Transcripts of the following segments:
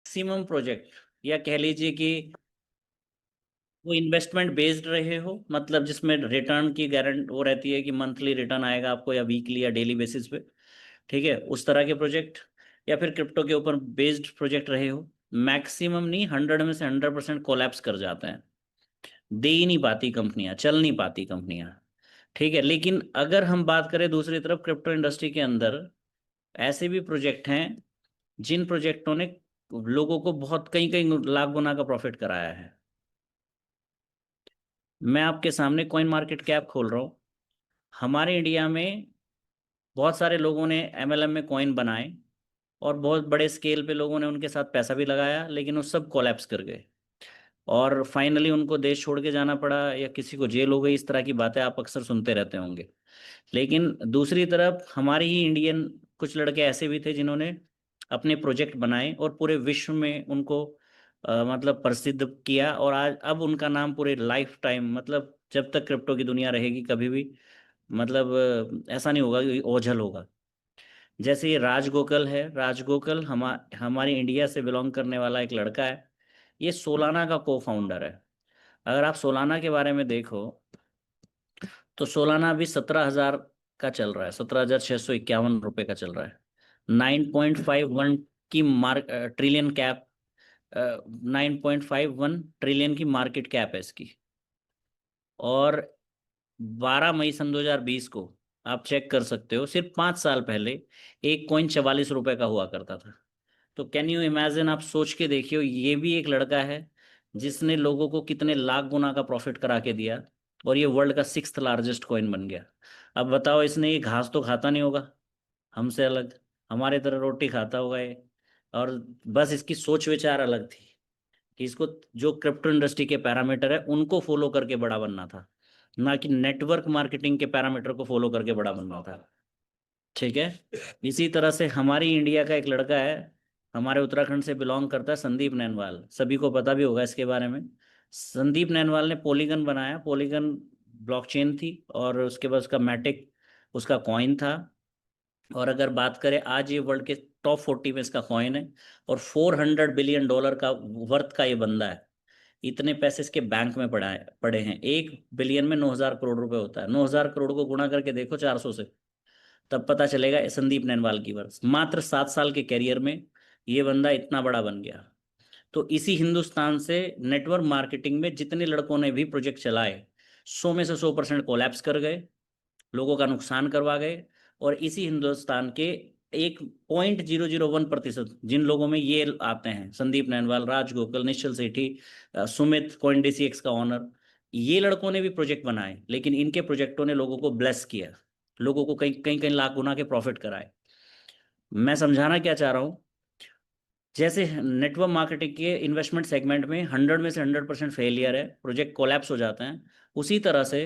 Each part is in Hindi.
मैक्सिमम प्रोजेक्ट, या कह लीजिए कि वो इन्वेस्टमेंट बेस्ड रहे हो, मतलब जिसमें रिटर्न की गारंटी वो रहती है कि मंथली रिटर्न आएगा आपको, या वीकली या डेली बेसिस पे, ठीक है, उस तरह के प्रोजेक्ट, या फिर क्रिप्टो के ऊपर बेस्ड प्रोजेक्ट रहे हो, मैक्सिमम नहीं 100 में से 100% कोलैप्स कर जाते हैं। दे ही नहीं पाती कंपनियां, चल नहीं पाती कंपनियां, ठीक है। लेकिन अगर हम बात करें दूसरी तरफ क्रिप्टो इंडस्ट्री के अंदर, ऐसे भी प्रोजेक्ट हैं जिन प्रोजेक्टों ने लोगों को बहुत कई कई लाख गुना का प्रॉफिट कराया है। मैं आपके सामने कॉइन मार्केट कैप खोल रहा हूँ। हमारे इंडिया में बहुत सारे लोगों ने एमएलएम में कॉइन बनाए, और बहुत बड़े स्केल पे लोगों ने उनके साथ पैसा भी लगाया, लेकिन वो सब कोलैप्स कर गए, और फाइनली उनको देश छोड़ के जाना पड़ा, या किसी को जेल हो गई। इस तरह की बातें आप अक्सर सुनते रहते होंगे। लेकिन दूसरी तरफ हमारे ही इंडियन कुछ लड़के ऐसे भी थे जिन्होंने अपने प्रोजेक्ट बनाए और पूरे विश्व में उनको मतलब प्रसिद्ध किया, और आज अब उनका नाम पूरे लाइफ टाइम, मतलब जब तक क्रिप्टो की दुनिया रहेगी कभी भी, मतलब ऐसा नहीं होगा कि ओझल होगा। जैसे ये राज गोकल है, राज गोकल हमारे इंडिया से बिलोंग करने वाला एक लड़का है। ये सोलाना का को फाउंडर है। अगर आप सोलाना के बारे में देखो, तो सोलाना अभी 17,000 का चल रहा है, 17,651 रुपये का चल रहा है। 9.51 की मार्क ट्रिलियन कैप, 9.51 ट्रिलियन की मार्केट कैप है इसकी। और 12 मई सन 2020 को आप चेक कर सकते हो, सिर्फ 5 साल पहले एक कॉइन 44 रुपए का हुआ करता था। तो कैन यू इमेजिन, आप सोच के देखियो, ये भी एक लड़का है जिसने लोगों को कितने लाख गुना का प्रॉफिट करा के दिया, और ये वर्ल्ड का 6th लार्जेस्ट कॉइन बन गया। अब बताओ, इसने ये घास तो खाता नहीं होगा हमसे अलग, हमारे तरह रोटी खाता होगा ये, और बस इसकी सोच विचार अलग थी कि इसको जो क्रिप्टो इंडस्ट्री के पैरामीटर है उनको फॉलो करके बड़ा बनना था, ना कि नेटवर्क मार्केटिंग के पैरामीटर को फॉलो करके बड़ा बनना था, ठीक है। इसी तरह से हमारी इंडिया का एक लड़का है, हमारे उत्तराखंड से बिलोंग करता है, संदीप नैनवाल, सभी को पता भी होगा इसके बारे में। संदीप नैनवाल ने पॉलीगन बनाया। पॉलीगन ब्लॉकचेन थी, और उसके बाद उसका मैटिक उसका कॉइन था। और अगर बात करें, आज ये वर्ल्ड के टॉप 40 में इसका कॉइन है, और $400 बिलियन का वर्थ का ये बंदा है। इतने पैसे इसके बैंक में पड़े हैं। 1 बिलियन में 9,000 करोड़ रुपए होता है। 9,000 करोड़ को गुणा करके देखो 400 से, तब पता चलेगा संदीप नैनवाल की वर्थ। मात्र 7 साल के कैरियर में ये बंदा इतना बड़ा बन गया। तो इसी हिंदुस्तान से नेटवर्क मार्केटिंग में जितने लड़कों ने भी प्रोजेक्ट चलाए, 100 में से 100% कोलैप्स कर गए, लोगों का नुकसान करवा गए। और इसी हिंदुस्तान के 1.001% जिन लोगों में ये आते हैं, संदीप नैनवाल, राज गोकल, निश्चल सेठी, सुमित CoinDCX का ऑनर, ये लड़कों ने भी प्रोजेक्ट बनाए, लेकिन इनके प्रोजेक्टों ने लोगों को ब्लेस किया, लोगों को कई कई कई लाख गुना के प्रॉफिट कराए। मैं समझाना क्या चाह रहा हूँ, जैसे नेटवर्क मार्केटिंग के इन्वेस्टमेंट सेगमेंट में 100 में से 100% फेलियर है, प्रोजेक्ट कोलैप्स हो जाते हैं, उसी तरह से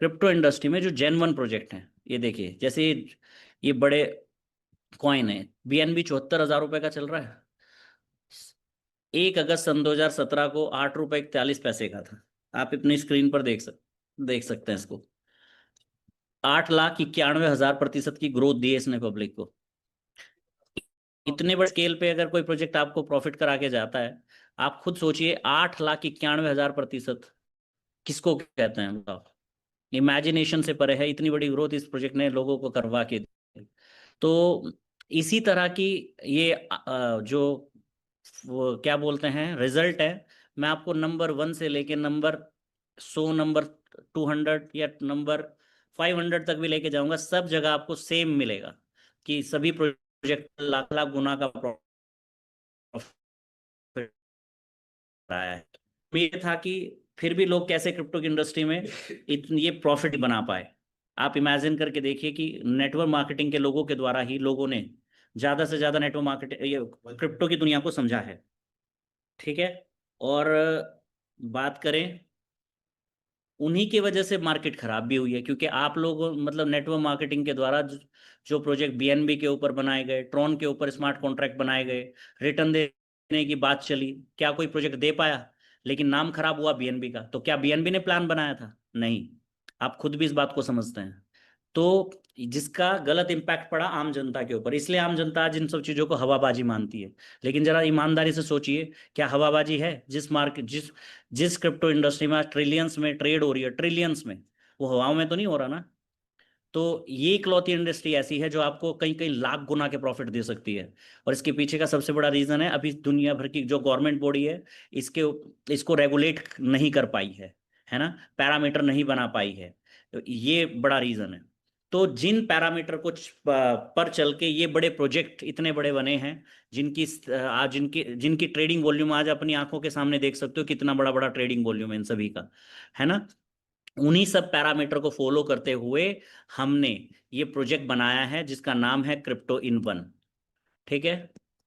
क्रिप्टो इंडस्ट्री में जो जेन्युइन प्रोजेक्ट हैं, ये देखिए, जैसे ये बड़े कॉइन है, BNB 74,000 रुपये का चल रहा है। 1 अगस्त सन 2017 को 8 रुपये 41 पैसे का था। आप अपनी स्क्रीन पर देख सकते हैं इसको। 8,91,000% की ग्रोथ दी है इसने पब्लिक को। इतने बड़े स्केल पे अगर कोई प्रोजेक्ट आपको प्रॉफिट करा के जाता है, आप खुद सोचिए, 8,91,000% किसको कहते हैं बताओ। इमेजिनेशन से परे है, इतनी बड़ी ग्रोथ इस प्रोजेक्ट ने लोगों को करवा के दी। तो इसी तरह की ये जो वो क्या बोलते हैं रिजल्ट है, मैं आपको नंबर 1 से लेके नंबर 100, नंबर 200 या नंबर 500 तक भी लेके जाऊंगा, सब जगह आपको सेम मिलेगा कि सभी प्रोजेक्ट लाख लाख गुना का प्रॉफिट आया है। ये था कि फिर भी लोग कैसे क्रिप्टो की इंडस्ट्री में ये प्रॉफिट बना पाए। आप इमेजिन करके देखिए कि नेटवर्क मार्केटिंग के लोगों के द्वारा ही लोगों ने ज्यादा से ज्यादा नेटवर्क मार्केटिंग, ये क्रिप्टो की दुनिया को समझा है, ठीक है। और बात करें, उन्हीं की वजह से मार्केट खराब भी हुई है, क्योंकि आप लोग मतलब नेटवर्क मार्केटिंग के द्वारा जो प्रोजेक्ट BNB के ऊपर बनाए गए, ट्रॉन के ऊपर स्मार्ट कॉन्ट्रैक्ट बनाए गए, रिटर्न देने की बात चली, क्या कोई प्रोजेक्ट दे पाया? लेकिन नाम खराब हुआ BNB का। तो क्या BNB ने प्लान बनाया था? नहीं। आप खुद भी इस बात को समझते हैं। तो जिसका गलत इम्पैक्ट पड़ा आम जनता के ऊपर। इसलिए आम जनता आज इन सब चीजों को हवाबाजी मानती है। लेकिन जरा ईमानदारी से सोचिए, क्या हवाबाजी है? जिस मार्केट जिस जिस क्रिप्टो इंडस्ट्री में ट्रिलियंस में ट्रेड हो रही है, ट्रिलियंस में, वो हवाओं में तो नहीं हो रहा ना। तो ये इकलौती इंडस्ट्री ऐसी है जो आपको कई कई लाख गुना के प्रॉफिट दे सकती है। और इसके पीछे का सबसे बड़ा रीजन है, अभी दुनिया भर की जो गवर्नमेंट बॉडी है, इसके इसको रेगुलेट नहीं कर पाई है ना, पैरामीटर नहीं बना पाई है। तो ये बड़ा रीजन है। तो जिन पैरामीटर को पर चल के ये बड़े प्रोजेक्ट इतने बड़े बने हैं, जिनकी आज जिनकी जिनकी ट्रेडिंग वॉल्यूम आज अपनी आंखों के सामने देख सकते हो, कितना बड़ा बड़ा ट्रेडिंग वॉल्यूम है इन सभी का, है ना। उन्हीं सब पैरामीटर को फॉलो करते हुए हमने ये प्रोजेक्ट बनाया है जिसका नाम है क्रिप्टो इन वन। ठीक है,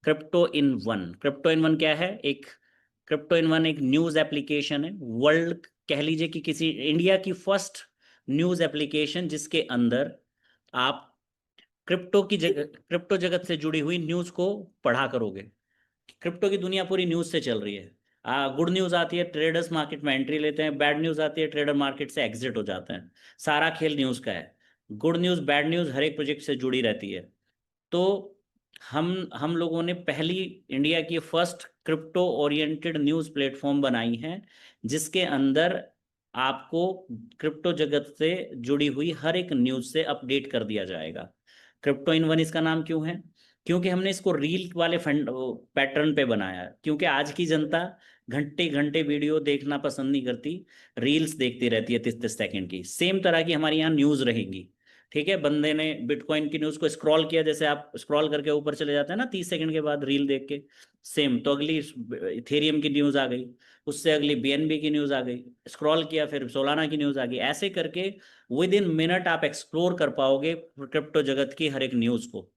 crypto in one. Crypto in one क्या है? क्रिप्टो इन वन एक न्यूज एप्लीकेशन है, वर्ल्ड कह लीजिए कि किसी इंडिया की फर्स्ट न्यूज एप्लीकेशन जिसके अंदर आप क्रिप्टो जगत से जुड़ी हुई न्यूज को पढ़ा करोगे। क्रिप्टो की दुनिया पूरी न्यूज से चल रही है। गुड न्यूज आती है, ट्रेडर्स मार्केट में एंट्री लेते हैं। बैड न्यूज आती है, ट्रेडर मार्केट से एग्जिट हो जाते हैं। सारा खेल न्यूज का है। गुड न्यूज बैड न्यूज हर एक प्रोजेक्ट से जुड़ी रहती है। तो हम लोगों ने पहली इंडिया की first crypto oriented news platform बनाई है, जिसके अंदर आपको क्रिप्टो जगत से जुड़ी हुई हर एक न्यूज से अपडेट कर दिया जाएगा। क्रिप्टो इन वन इसका नाम क्यों है? क्योंकि हमने इसको रील वाले फंड पैटर्न पे बनाया है। क्योंकि आज की जनता घंटे घंटे वीडियो देखना पसंद नहीं करती, रील्स देखती रहती है 30-30 सेकंड की। सेम तरह की हमारी यहाँ न्यूज रहेंगी। ठीक है, बंदे ने बिटकॉइन की न्यूज को स्क्रॉल किया, जैसे आप स्क्रॉल करके ऊपर चले जाते हैं ना 30 सेकंड के बाद रील देख के, सेम तो अगली इथेरियम की न्यूज आ गई, उससे अगली बीएनबी की न्यूज आ गई, स्क्रॉल किया फिर सोलाना की न्यूज आ गई। ऐसे करके विद इन मिनट आप एक्सप्लोर कर पाओगे क्रिप्टो जगत की हर एक न्यूज को।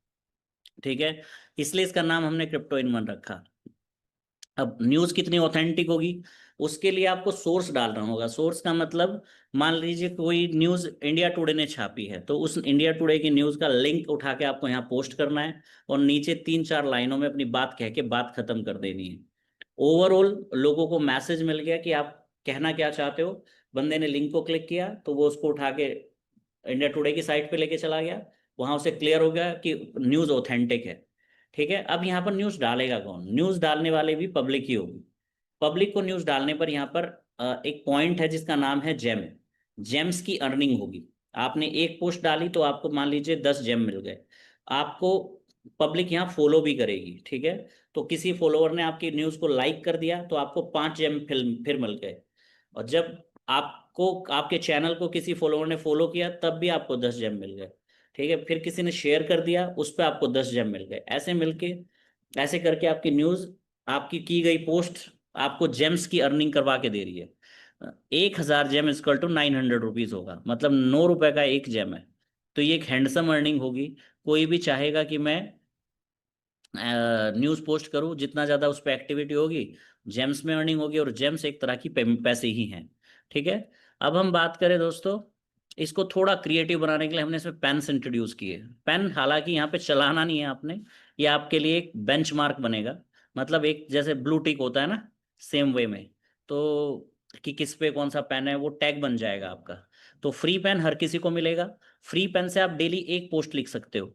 ठीक है, इसलिए इसका नाम हमने क्रिप्टो इन वन रखा। अब न्यूज कितनी ऑथेंटिक होगी, उसके लिए आपको सोर्स डालना होगा। सोर्स का मतलब, मान लीजिए कोई न्यूज इंडिया टुडे ने छापी है, तो उस इंडिया टुडे की न्यूज का लिंक उठा के आपको यहाँ पोस्ट करना है, और नीचे 3-4 लाइनों में अपनी बात कह के बात खत्म कर देनी है। ओवरऑल लोगों को मैसेज मिल गया कि आप कहना क्या चाहते हो। बंदे ने लिंक को क्लिक किया तो वो उसको उठा के इंडिया टुडे की साइट पे लेके चला गया। वहां उसे क्लियर हो गया कि न्यूज ऑथेंटिक है। ठीक है, अब यहाँ पर न्यूज डालेगा कौन? न्यूज डालने वाले भी पब्लिक ही होगी। पब्लिक को न्यूज डालने पर यहाँ पर एक पॉइंट है जिसका नाम है जेम। जेम्स की अर्निंग होगी। आपने एक पोस्ट डाली तो आपको मान लीजिए 10 जेम मिल गए। आपको पब्लिक यहाँ फॉलो भी करेगी। ठीक है, तो किसी फॉलोअर ने आपकी न्यूज को लाइक कर दिया तो आपको 5 जेम फिर मिल गए। और जब आपको आपके चैनल को किसी फॉलोअर ने फॉलो किया तब भी आपको 10 जेम मिल गए। ठीक है, फिर किसी ने शेयर कर दिया, उस पर आपको 10 जेम मिल गए। ऐसे मिलके, ऐसे करके आपकी न्यूज, आपकी की गई पोस्ट आपको जेम्स की अर्निंग करवा के दे रही है। 1,000 जेम इक्वल टू 900 रुपीज होगा, मतलब 9 रुपए का एक जेम है। तो ये एक हैंडसम अर्निंग होगी। कोई भी चाहेगा कि मैं न्यूज़ पोस्ट करूँ, जितना ज़्यादा उस पर एक्टिविटी होगी, जेम्स में अर्निंग होगी, और जेम्स एक तरह की पैसे ही हैं। ठीक है, अब हम बात करें दोस्तों, इसको थोड़ा क्रिएटिव बनाने के लिए हमने इसमें पेन्स इंट्रोड्यूस किए। पेन हालांकि यहाँ पे चलाना नहीं है आपने, ये आपके लिए एक बेंचमार्क बनेगा। मतलब एक जैसे ब्लू टिक होता है ना, सेम वे में, तो कि किस पे कौन सा पेन है वो टैग बन जाएगा आपका। तो फ्री पेन हर किसी को मिलेगा। फ्री पेन से आप डेली एक पोस्ट लिख सकते हो।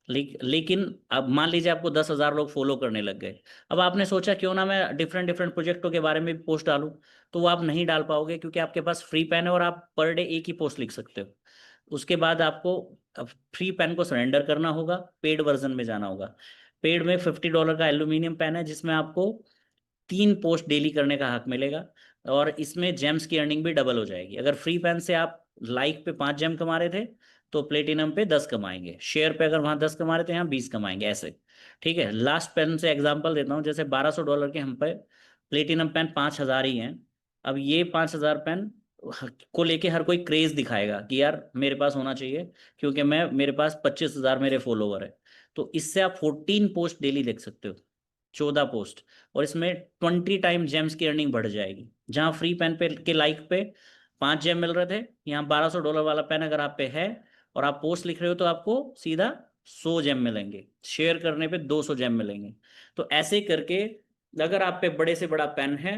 लेकिन अब मान लीजिए आपको 10,000 लोग फॉलो करने लग गए। अब आपने सोचा क्यों ना मैं डिफरेंट डिफरेंट प्रोजेक्टों के बारे में भी पोस्ट डालूं, तो वो आप नहीं डाल पाओगे, क्योंकि आपके पास फ्री पेन है और आप पर डे एक ही पोस्ट लिख सकते हो। उसके बाद आपको फ्री पेन को सरेंडर करना होगा, पेड वर्जन में जाना होगा। पेड में $50 का एल्यूमिनियम पेन है, जिसमें आपको 3 पोस्ट डेली करने का हक मिलेगा। और इसमें जेम्स की अर्निंग भी डबल हो जाएगी। अगर फ्री पेन से आप लाइक पे 5 जेम कमा रहे थे, तो प्लेटिनम पे 10 कमाएंगे। शेयर पे अगर वहां 10 कमा रहे थे, यहाँ 20 कमाएंगे, ऐसे। ठीक है, लास्ट पेन से एग्जांपल देता हूँ। जैसे $1,200 के हम पे प्लेटिनम पेन 5,000 ही हैं। अब ये 5,000 पेन को लेके हर कोई क्रेज दिखाएगा कि यार मेरे पास होना चाहिए, क्योंकि मैं मेरे पास 25,000 मेरे फॉलोवर है। तो इससे आप 14 पोस्ट डेली लिख सकते हो, 14 पोस्ट। और इसमें 20 टाइम जेम्स की अर्निंग बढ़ जाएगी। जहां फ्री पेन पे के लाइक पे 5 जेम मिल रहे थे, यहाँ $1,200 वाला पेन अगर आप पे है और आप पोस्ट लिख रहे हो, तो आपको सीधा 100 जेम मिलेंगे। शेयर करने पे 200 जेम मिलेंगे। तो ऐसे करके, अगर आप पे बड़े से बड़ा पेन है,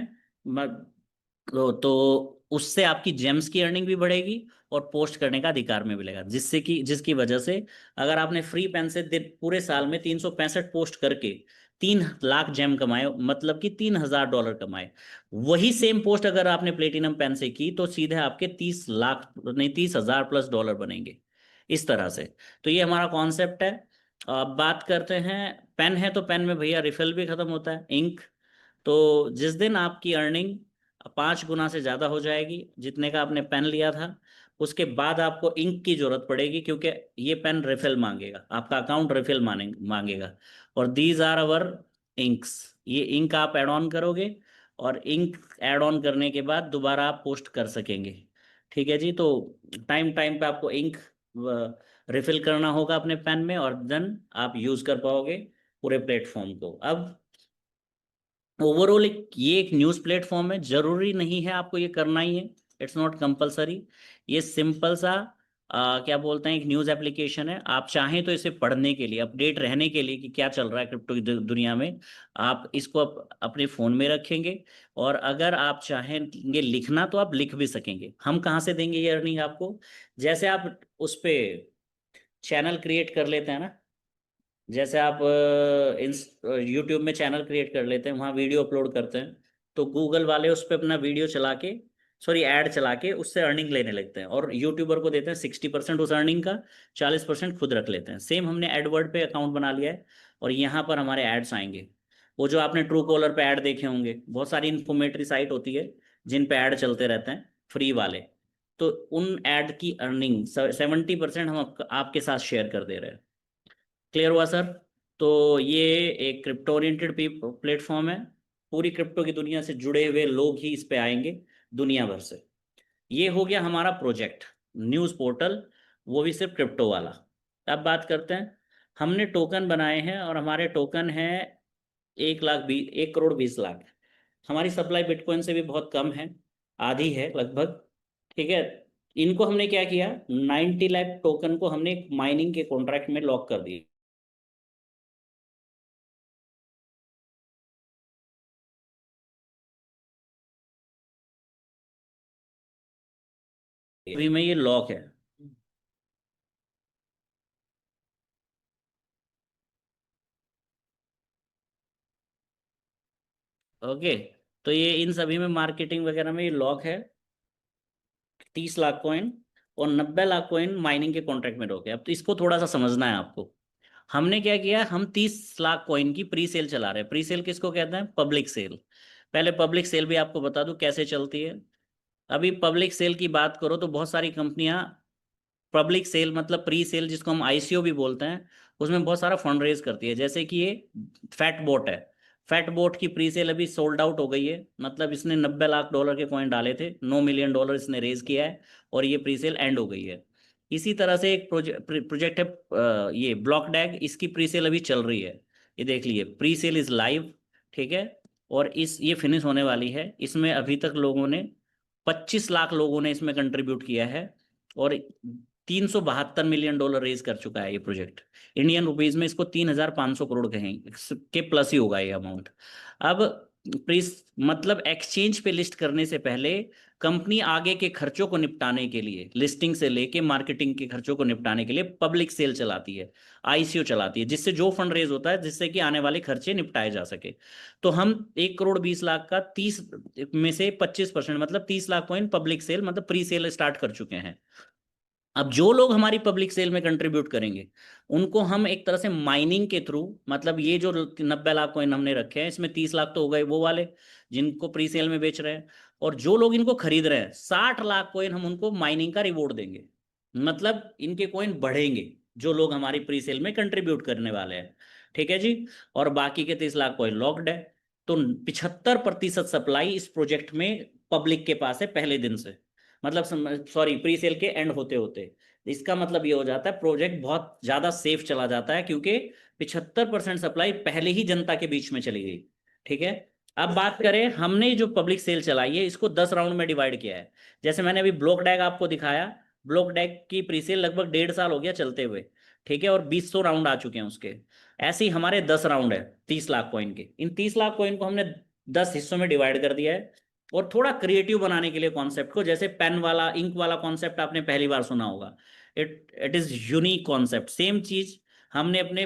तो उससे आपकी जेम्स की अर्निंग भी बढ़ेगी और पोस्ट करने का अधिकार में मिलेगा, जिसकी वजह से अगर आपने फ्री पेन से पूरे साल में 365 पोस्ट करके 3 लाख जेम कमाए, मतलब कि $3,000 कमाए, वही सेम पोस्ट अगर आपने प्लेटिनम पेन से की तो सीधे आपके 30 लाख नहीं, $30,000+ बनेंगे, इस तरह से। तो ये हमारा कॉन्सेप्ट है। अब बात करते हैं, पेन है तो पेन में भैया रिफिल भी खत्म होता है, इंक। तो जिस दिन आपकी अर्निंग 5 गुना से ज्यादा हो जाएगी जितने का आपने पेन लिया था, उसके बाद आपको इंक की जरूरत पड़ेगी, क्योंकि ये पेन रिफिल मांगेगा, आपका अकाउंट रिफिल मांगेगा। और दीज आर अवर इंक्स। ये इंक आप ऐड ऑन करोगे, और इंक ऐड ऑन करने के बाद दोबारा आप पोस्ट कर सकेंगे। ठीक है जी। तो टाइम टाइम पे आपको इंक रिफिल करना होगा अपने पेन में, और देन आप यूज कर पाओगे पूरे प्लेटफॉर्म को। अब ओवरऑल ये एक न्यूज़ प्लेटफॉर्म है, जरूरी नहीं है आपको ये करना ही है, इट्स नॉट कंपलसरी। ये सिंपल सा क्या बोलते हैं, एक न्यूज़ एप्लीकेशन है। आप चाहें तो इसे पढ़ने के लिए, अपडेट रहने के लिए कि क्या चल रहा है क्रिप्टो की दुनिया में, आप इसको अपने फ़ोन में रखेंगे। और अगर आप चाहेंगे लिखना तो आप लिख भी सकेंगे। हम कहाँ से देंगे ये अर्निंग आपको? जैसे आप उस पर चैनल क्रिएट कर लेते हैं ना, जैसे आप यूट्यूब में चैनल क्रिएट कर लेते हैं, वहाँ वीडियो अपलोड करते हैं, तो गूगल वाले उस पर अपना वीडियो चला के, सॉरी ऐड चला के उससे अर्निंग लेने लगते हैं, और यूट्यूबर को देते हैं 60% उस अर्निंग का, 40% खुद रख लेते हैं। सेम हमने एडवर्ड पे अकाउंट बना लिया है, और यहाँ पर हमारे एड्स आएंगे। वो जो आपने ट्रू कॉलर पे ऐड देखे होंगे, बहुत सारी इन्फॉर्मेटरी साइट होती है जिन पे ऐड चलते रहते हैं फ्री वाले, तो उन ऐड की अर्निंग 70% हम आपके साथ शेयर कर दे रहे हैं। क्लियर हुआ सर? तो ये एक क्रिप्टो ओरिएंटेड प्लेटफॉर्म है। पूरी क्रिप्टो की दुनिया से जुड़े हुए लोग ही इस पे आएंगे, दुनिया भर से। ये हो गया हमारा प्रोजेक्ट, न्यूज़ पोर्टल, वो भी सिर्फ क्रिप्टो वाला। अब बात करते हैं, हमने टोकन बनाए हैं, और हमारे टोकन है 1,20,1,20,00,000। हमारी सप्लाई बिटकॉइन से भी बहुत कम है, आधी है लगभग। ठीक है। इनको हमने क्या किया, 90 लाख टोकन को हमने एक माइनिंग के कॉन्ट्रैक्ट में लॉक कर दिया। अभी में ये लॉक है। ओके। तो ये इन सभी में मार्केटिंग वगैरह में ये लॉक है, 30 लाख कॉइन, और 90 लाख कॉइन माइनिंग के कॉन्ट्रैक्ट में रोके। अब तो इसको थोड़ा सा समझना है आपको। हमने क्या किया, हम 30 लाख कॉइन की प्री सेल चला रहे हैं। प्री सेल किसको कहते हैं? Public sale. पहले पब्लिक सेल भी आपको बता दूं कैसे चलती है। अभी पब्लिक सेल की बात करो तो बहुत सारी कंपनियां, पब्लिक सेल मतलब प्री सेल जिसको हम आईसीओ भी बोलते हैं, उसमें बहुत सारा फंड रेज करती है। जैसे कि ये फैट बोट है, फैट बोट की प्री सेल अभी सोल्ड आउट हो गई है, मतलब इसने $90 लाख के कॉइन डाले थे, $9 मिलियन इसने रेज किया है, और ये प्री सेल एंड हो गई है। इसी तरह से एक प्रोजेक्ट है ये ब्लॉक डैग, इसकी प्री सेल अभी चल रही है। ये देख लिए, प्री सेल इज लाइव। ठीक है। और इस ये फिनिश होने वाली है। इसमें अभी तक लोगों ने 25 लाख लोगों ने इसमें कंट्रीब्यूट किया है, और $372 मिलियन रेज कर चुका है ये प्रोजेक्ट। इंडियन रुपीज में इसको 3,500 करोड़ कहेंगे के प्लस ही होगा ये अमाउंट। अब प्रीस मतलब एक्सचेंज पे लिस्ट करने से पहले कंपनी आगे के खर्चों को निपटाने के लिए, लिस्टिंग से लेके मार्केटिंग के खर्चों को निपटाने के लिए पब्लिक सेल चलाती है, आईसीओ चलाती है, जिससे जो फंड रेज होता है जिससे कि आने वाले खर्चे निपटाए जा सके। तो हम 1,20,00,000 का 30 में से 25%, मतलब 30 लाख कॉइन पब्लिक सेल मतलब प्री सेल स्टार्ट कर चुके हैं। अब जो लोग हमारी पब्लिक सेल में कंट्रीब्यूट करेंगे, उनको हम एक तरह से माइनिंग के थ्रू, मतलब ये जो 90 लाख कॉइन हमने रखे हैं, इसमें 30 लाख तो हो गए वो वाले जिनको प्री सेल में बेच रहे हैं, और जो लोग इनको खरीद रहे हैं 60 लाख कॉइन हम उनको माइनिंग का रिवॉर्ड देंगे। मतलब इनके कॉइन बढ़ेंगे जो लोग हमारी प्री सेल में कंट्रीब्यूट करने वाले हैं। ठीक है जी। और बाकी के 30 लाख कॉइन लॉक्ड है। तो 75% सप्लाई इस प्रोजेक्ट में पब्लिक के पास है पहले दिन से, मतलब सॉरी प्री सेल के एंड होते होते। इसका मतलब ये हो जाता है प्रोजेक्ट बहुत ज्यादा सेफ चला जाता है, क्योंकि 75% सप्लाई पहले ही जनता के बीच में चली गई। ठीक है। अब बात करें, हमने जो पब्लिक सेल चलाई है इसको 10 राउंड में डिवाइड किया है। जैसे मैंने अभी ब्लॉक डैग आपको दिखाया, ब्लॉक डैग की प्री सेल लगभग 1.5 साल हो गया चलते हुए। ठीक है। और 2,200 राउंड आ चुके हैं उसके। ऐसे ही हमारे 10 राउंड है 30 लाख कॉइन के। इन 30 लाख कॉइन को हमने 10 हिस्सों में डिवाइड कर दिया है। और थोड़ा क्रिएटिव बनाने के लिए कॉन्सेप्ट को, जैसे पेन वाला इंक वाला कॉन्सेप्ट आपने पहली बार सुना होगा, it is unique concept. Same चीज हमने अपने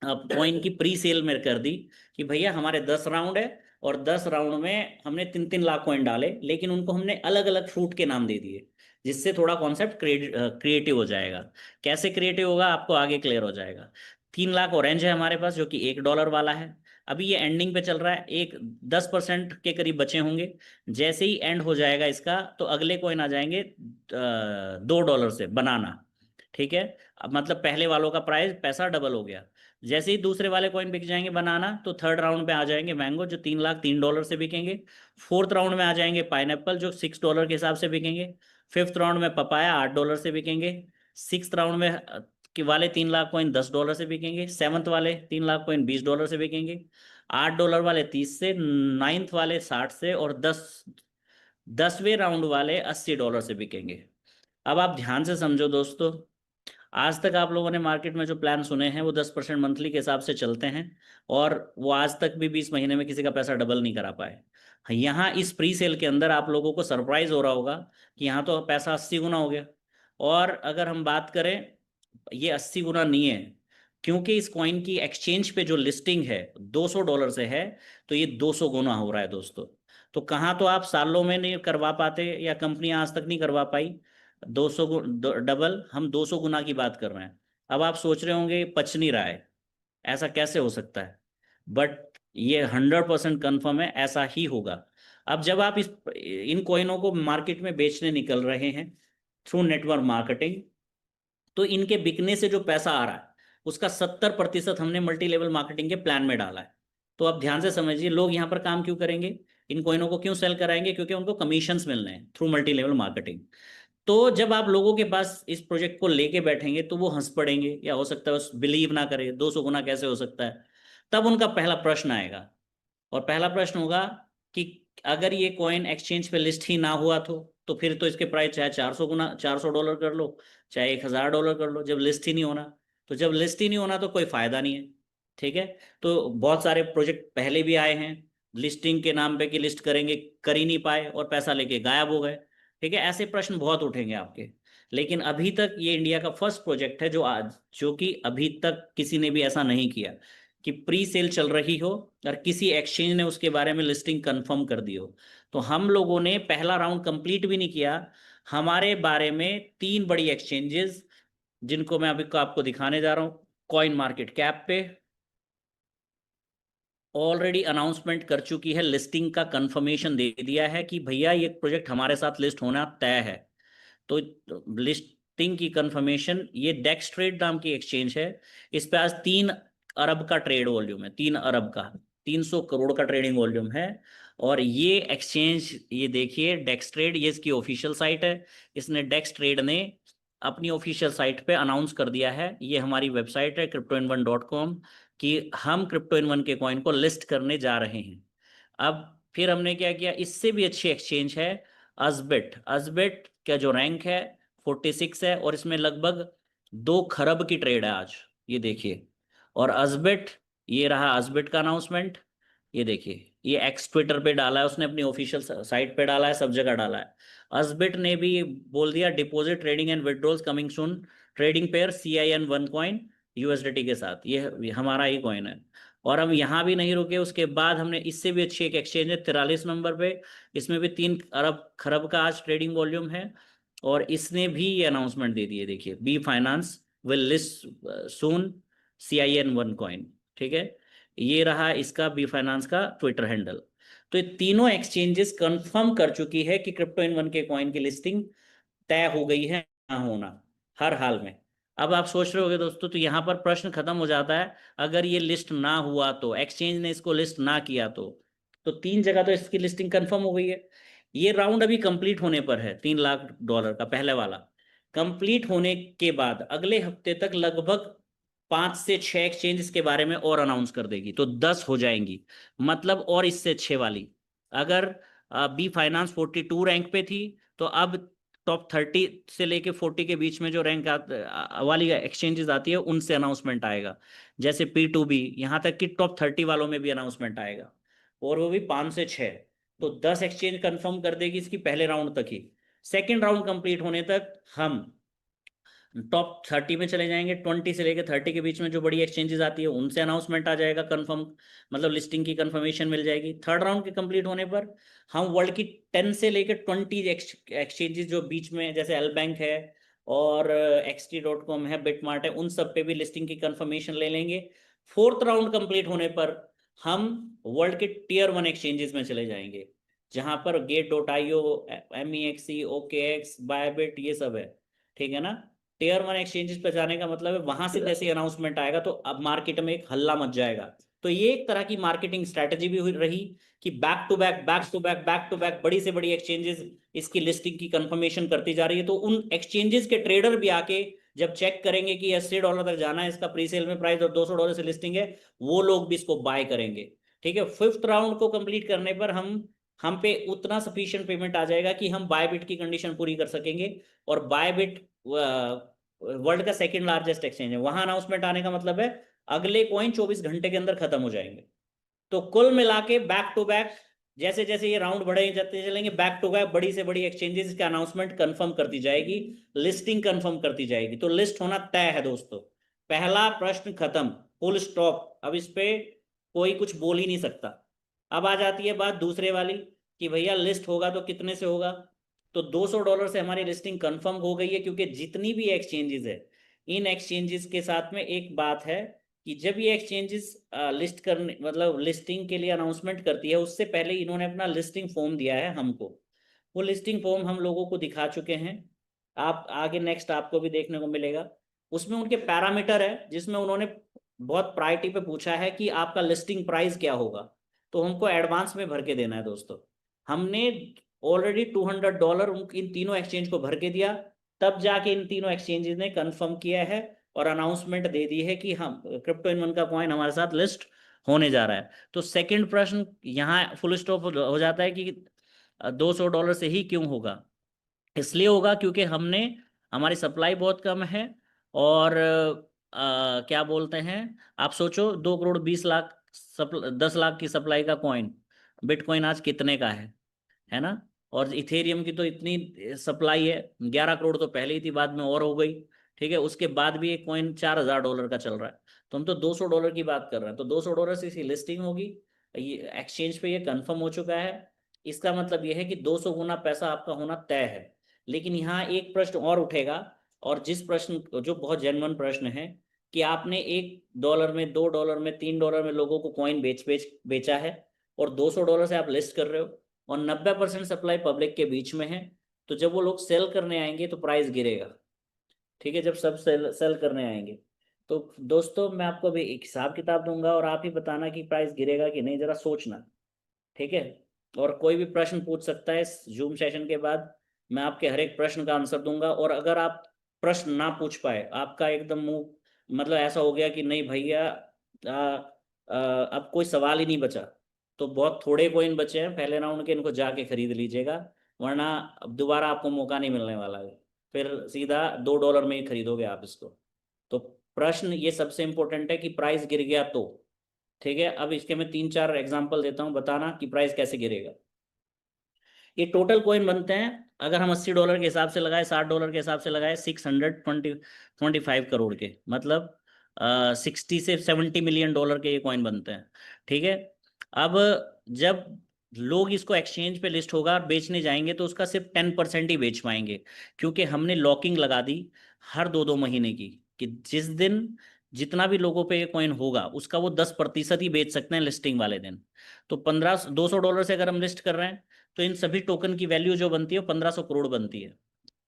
कॉइन की प्री सेल में कर दी कि भैया हमारे 10 राउंड है, और 10 राउंड में हमने 3-3 लाख कॉइन डाले, लेकिन उनको हमने अलग अलग फ्रूट के नाम दे दिए, जिससे थोड़ा कॉन्सेप्ट क्रिएटिव हो जाएगा। कैसे क्रिएटिव होगा आपको आगे क्लियर हो जाएगा। 3 लाख ऑरेंज है हमारे पास, जो कि $1 वाला है। अभी ये एंडिंग पे चल रहा है, एक 10% के करीब बचे होंगे। जैसे ही एंड हो जाएगा इसका, तो अगले कॉइन आ जाएंगे $2 से बनाना। ठीक है, अब मतलब पहले वालों का प्राइस पैसा डबल हो गया। जैसे ही दूसरे वाले कॉइन बिक जाएंगे बनाना, तो थर्ड राउंड में आ जाएंगे मैंगो, जो 3 लाख $3 से बिकेंगे। फोर्थ राउंड में आ जाएंगे पाइनएप्पल, जो $6 के हिसाब से बिकेंगे। फिफ्थ राउंड में पपाया $8 से बिकेंगे। सिक्स राउंड में कि वाले 3 लाख कॉइन $10 से बिकेंगे। सेवन्थ वाले 3 लाख कॉइन $20 से बिकेंगे। $8 वाले 30 से, नाइन्थ वाले 60 से, और 10वें राउंड वाले $80 से बिकेंगे। अब आप ध्यान से समझो दोस्तों, आज तक आप लोगों ने मार्केट में जो प्लान सुने हैं वो 10% मंथली के हिसाब से चलते हैं, और वो आज तक भी 20 महीने में किसी का पैसा डबल नहीं करा पाए। यहाँ इस प्री सेल के अंदर आप लोगों को सरप्राइज हो रहा होगा कि यहाँ तो पैसा 80 गुना हो गया। और अगर हम बात करें, ये 80 गुना नहीं है, क्योंकि इस कॉइन की एक्सचेंज पे जो लिस्टिंग है $200 से है, तो ये 200 गुना हो रहा है दोस्तों। तो कहाँ तो आप सालों में नहीं करवा पाते, या कंपनी आज तक नहीं करवा पाई 200 डबल, हम 200 गुना की बात कर रहे हैं। अब आप सोच रहे होंगे पच नहीं रहा है, ऐसा कैसे हो सकता है, बट ये 100% कन्फर्म है, ऐसा ही होगा। अब जब आप इन कॉइनों को मार्केट में बेचने निकल रहे हैं थ्रू नेटवर्क मार्केटिंग, तो इनके बिकने से जो पैसा आ रहा है उसका 70% हमने मल्टी लेवल मार्केटिंग के प्लान में डाला है। तो आप ध्यान से समझिए, लोग यहाँ पर काम क्यों करेंगे, इन कॉइनों को क्यों सेल कराएंगे, क्योंकि उनको कमीशंस मिलने हैं थ्रू मल्टी लेवल मार्केटिंग। तो जब आप लोगों के पास इस प्रोजेक्ट को लेके बैठेंगे, तो वो हंस पड़ेंगे, या हो सकता है बिलीव ना करें 200 गुना कैसे हो सकता है। तब उनका पहला प्रश्न आएगा, और पहला प्रश्न होगा कि अगर ये कॉइन एक्सचेंज पे लिस्ट ही ना हुआ तो फिर तो इसके प्राइस चाहे 400 गुना, $400 कर लो, चाहे $1000 कर लो, जब लिस्ट ही नहीं होना। तो जब लिस्ट ही नहीं होना तो कोई फायदा नहीं है। ठीक है, तो बहुत सारे प्रोजेक्ट पहले भी आए हैं लिस्टिंग के नाम पे कि लिस्ट करेंगे, कर ही नहीं पाए और पैसा लेके गायब हो गए। ठीक है, ऐसे प्रश्न बहुत उठेंगे आपके। लेकिन अभी तक ये इंडिया का फर्स्ट प्रोजेक्ट है जो कि अभी तक किसी ने भी ऐसा नहीं किया कि प्री सेल चल रही हो और किसी एक्सचेंज ने उसके बारे में लिस्टिंग कंफर्म कर दी हो। तो हम लोगों ने पहला राउंड कंप्लीट भी नहीं किया, हमारे बारे में 3 बड़ी एक्सचेंजेस, जिनको मैं अभी आपको दिखाने जा रहा हूं, कॉइन मार्केट कैप पे ऑलरेडी अनाउंसमेंट कर चुकी है, लिस्टिंग का कंफर्मेशन दे दिया है कि भैया ये प्रोजेक्ट हमारे साथ लिस्ट होना तय है। तो लिस्टिंग की कंफर्मेशन, ये डेक्स ट्रेड नाम की एक्सचेंज है, इस पे आज 3 अरब का ट्रेड वॉल्यूम है, 3 अरब का, 300 करोड़ का ट्रेडिंग वॉल्यूम है। और ये एक्सचेंज, ये देखिए डेक्स ट्रेड, ये इसकी ऑफिशियल साइट है। इसने डेक्स ट्रेड ने अपनी ऑफिशियल साइट पे अनाउंस कर दिया है, ये हमारी वेबसाइट है cryptoin1.com, कि हम क्रिप्टो इन वन के कॉइन को लिस्ट करने जा रहे हैं। अब फिर हमने क्या किया, इससे भी अच्छी एक्सचेंज है अजबिट। अजबिट का जो रैंक है 46 है, और इसमें लगभग 2 खरब की ट्रेड है आज, ये देखिए। और अजबिट, ये रहा अजबिट का अनाउंसमेंट, ये देखिए, ये एक्स ट्विटर पे डाला है उसने, अपनी ऑफिशियल साइट पे डाला है, सब जगह डाला है। अजबिट ने भी बोल दिया deposit trading and withdrawals coming soon, trading pair CIN1 coin USDT के साथ, ये हमारा ही कॉइन है। और हम यहाँ भी नहीं रुके, उसके बाद हमने इससे भी अच्छी एक एक्सचेंज है 43 नंबर पे, इसमें भी 3 अरब खरब का आज ट्रेडिंग वॉल्यूम है, और इसने भी ये अनाउंसमेंट दे दिए, देखिए, Binance will list soon CIN1 coin. ठीक है, ये रहा इसका बी फाइनेंस का ट्विटर हैंडल। तो ये तीनों एक्सचेंजेस कंफर्म कर चुकी है कि क्रिप्टो इन वन के कॉइन की लिस्टिंग तय हो गई है, ना होना हर हाल में। अब आप सोच रहे होगे दोस्तों, तो यहाँ पर प्रश्न खत्म हो जाता है, अगर ये लिस्ट ना हुआ तो, एक्सचेंज ने इसको लिस्ट ना किया तो 3 जगह तो इसकी लिस्टिंग कंफर्म हो गई है। ये राउंड अभी कंप्लीट होने पर है, $3 लाख का पहले वाला। कंप्लीट होने के बाद अगले हफ्ते तक लगभग 5 से 6 एक्सचेंजेस के बारे में और अनाउंस कर देगी, तो 10 हो जाएंगी, मतलब और इससे 6 वाली। अगर बी फाइनेंस 42 रैंक पे थी, तो अब टॉप 30 से लेके 40 के बीच में जो रैंक वाली एक्सचेंजेस आती है उनसे अनाउंसमेंट आएगा। जैसे P2B, यहाँ तक कि टॉप 30 वालों में भी अनाउंसमेंट आएगा, और वो भी 5 से 6। तो 10 एक्सचेंज कंफर्म कर देगी इसकी पहले राउंड तक ही। सेकेंड राउंड कंप्लीट होने तक हम टॉप 30 में चले जाएंगे। 20 से लेकर 30 के बीच में जो बड़ी एक्सचेंजेस आती है उनसे अनाउंसमेंट आ जाएगा कंफर्म, मतलब लिस्टिंग की कंफर्मेशन मिल जाएगी। थर्ड राउंड के कंप्लीट होने पर हम वर्ल्ड की 10 से लेकर 20 एक्सचेंजेस जो बीच में, जैसे एल बैंक है और xt.com है, बिटमार्ट है, उन सब पे भी लिस्टिंग की कंफर्मेशन ले लेंगे। फोर्थ राउंड कंप्लीट होने पर हम वर्ल्ड के टियर 1 एक्सचेंजेस में चले जाएंगे, जहां पर Gate.io, MEXC, OKX, बायबिट, ये सब है। ठीक है ना। टियर 1 एक्सचेंजेस पे जाने का मतलब है वहां से जैसे अनाउंसमेंट आएगा तो अब मार्केट में एक हल्ला मच जाएगा। तो ये एक तरह की मार्केटिंग स्ट्रेटेजी भी हुई रही कि back to back back to back back to back बड़ी से बड़ी एक्सचेंजेस इसकी लिस्टिंग की कंफर्मेशन करती जा रही है। तो उन एक्सचेंजेस के ट्रेडर भी आके जब चेक करेंगे कि $80 तक जाना है इसका प्री सेल में प्राइस और $200 से लिस्टिंग है, वो लोग भी इसको बाय करेंगे। ठीक है। फिफ्थ राउंड को कंप्लीट करने पर हम पे उतना सफिशिएंट पेमेंट आ जाएगा कि हम बायबिट की कंडीशन पूरी कर सकेंगे। और बायबिट वर्ल्ड का सेकंड लार्जेस्ट एक्सचेंज है, वहां अनाउंसमेंट आने का मतलब है अगले कॉइन 24 घंटे के अंदर खत्म हो जाएंगे। तो कुल मिला के बैक टू बैक जैसे जैसे ये राउंड बढ़े जाते चलेंगे, बैक टू बैक बड़ी से बड़ी एक्सचेंजेस का अनाउंसमेंट कंफर्म करती जाएगी, लिस्टिंग कंफर्म करती जाएगी। तो लिस्ट होना तय है दोस्तों। पहला प्रश्न खत्म, फुल स्टॉप। अब इस पे कोई कुछ बोल ही नहीं सकता। अब आ जाती है बात दूसरे वाली कि भैया लिस्ट होगा तो कितने से होगा। तो $200 से हमारी लिस्टिंग कंफर्म हो गई है, क्योंकि जितनी भी एक्सचेंजेस है, इन एक्सचेंजेस के साथ में एक बात है कि जब ये एक्सचेंजेस लिस्ट करने, मतलब लिस्टिंग के लिए अनाउंसमेंट करती है, उससे पहले इन्होंने अपना लिस्टिंग फॉर्म दिया है हमको। वो लिस्टिंग फॉर्म हम लोगों को दिखा चुके हैं, आप आगे नेक्स्ट आपको भी देखने को मिलेगा। उसमें उनके पैरामीटर है, जिसमें उन्होंने बहुत प्रायोरिटी पे पूछा है कि आपका लिस्टिंग प्राइस क्या होगा। तो हमको एडवांस में भर के देना है दोस्तों। हमने ऑलरेडी $200 इन तीनों एक्सचेंज को भर के दिया, तब जाके इन तीनों एक्सचेंजेस ने कंफर्म किया है और अनाउंसमेंट दे दी है कि हम क्रिप्टो इन वन का कॉइन हमारे साथ लिस्ट होने जा रहा है। तो सेकंड प्रश्न यहाँ फुल स्टॉप हो जाता है कि $200 से ही क्यों होगा। इसलिए होगा क्योंकि हमने, हमारी सप्लाई बहुत कम है। और क्या बोलते हैं, आप सोचो 2 करोड़ 20 लाख 10 लाख की सप्लाई का कॉइन, बिटकॉइन आज कितने का है ना। और इथेरियम की तो इतनी सप्लाई है, 11 करोड़ तो पहले ही थी, बाद में और हो गई। ठीक है। उसके बाद भी एक कॉइन $4000 का चल रहा है। तो हम तो $200 की बात कर रहे हैं। तो $200 से इसकी लिस्टिंग होगी, ये एक्सचेंज पे ये कंफर्म हो चुका है। इसका मतलब ये है कि 200 गुना पैसा आपका होना तय है। लेकिन यहाँ एक प्रश्न और उठेगा, और जिस प्रश्न जो बहुत जेन्युइन प्रश्न है कि आपने $1 में, $2 में, $3 में लोगों को कॉइन बेचा है, और $200 से आप लिस्ट कर रहे हो, और 90% सप्लाई पब्लिक के बीच में है। तो जब वो लोग सेल करने आएंगे तो प्राइस गिरेगा। ठीक है। जब सब सेल करने आएंगे तो दोस्तों मैं आपको अभी एक हिसाब किताब दूंगा और आप ही बताना कि प्राइस गिरेगा कि नहीं, जरा सोचना। ठीक है। और कोई भी प्रश्न पूछ सकता है इस जूम सेशन के बाद, मैं आपके हर एक प्रश्न का आंसर दूंगा। और अगर आप प्रश्न ना पूछ पाए, आपका एकदम मुंह, मतलब ऐसा हो गया कि नहीं भैया अब कोई सवाल ही नहीं बचा, तो बहुत थोड़े कॉइन बचे हैं पहले राउंड के, इनको जाके खरीद लीजिएगा, वरना अब दोबारा आपको मौका नहीं मिलने वाला है। फिर सीधा $2 में ही खरीदोगे आप इसको। तो प्रश्न ये सबसे इंपॉर्टेंट है कि प्राइस गिर गया तो। ठीक है। अब इसके मैं 3-4 एग्जांपल देता हूँ, बताना कि प्राइस कैसे गिरेगा। ये टोटल कॉइन बनते हैं, अगर हम $80 के हिसाब से लगाए, $60 के हिसाब से लगाए, 625 करोड़ के, मतलब 60 से 70 मिलियन डॉलर के ये कॉइन बनते हैं। ठीक है। अब जब लोग इसको एक्सचेंज पे लिस्ट होगा और बेचने जाएंगे तो उसका सिर्फ 10% ही बेच पाएंगे, क्योंकि हमने लॉकिंग लगा दी हर 2-2 महीने की, कि जिस दिन जितना भी लोगों पे ये कॉइन होगा उसका वो 10% ही बेच सकते हैं लिस्टिंग वाले दिन। तो $200 से अगर हम लिस्ट कर रहे हैं तो इन सभी टोकन की वैल्यू जो बनती है वो 1500 करोड़ बनती है।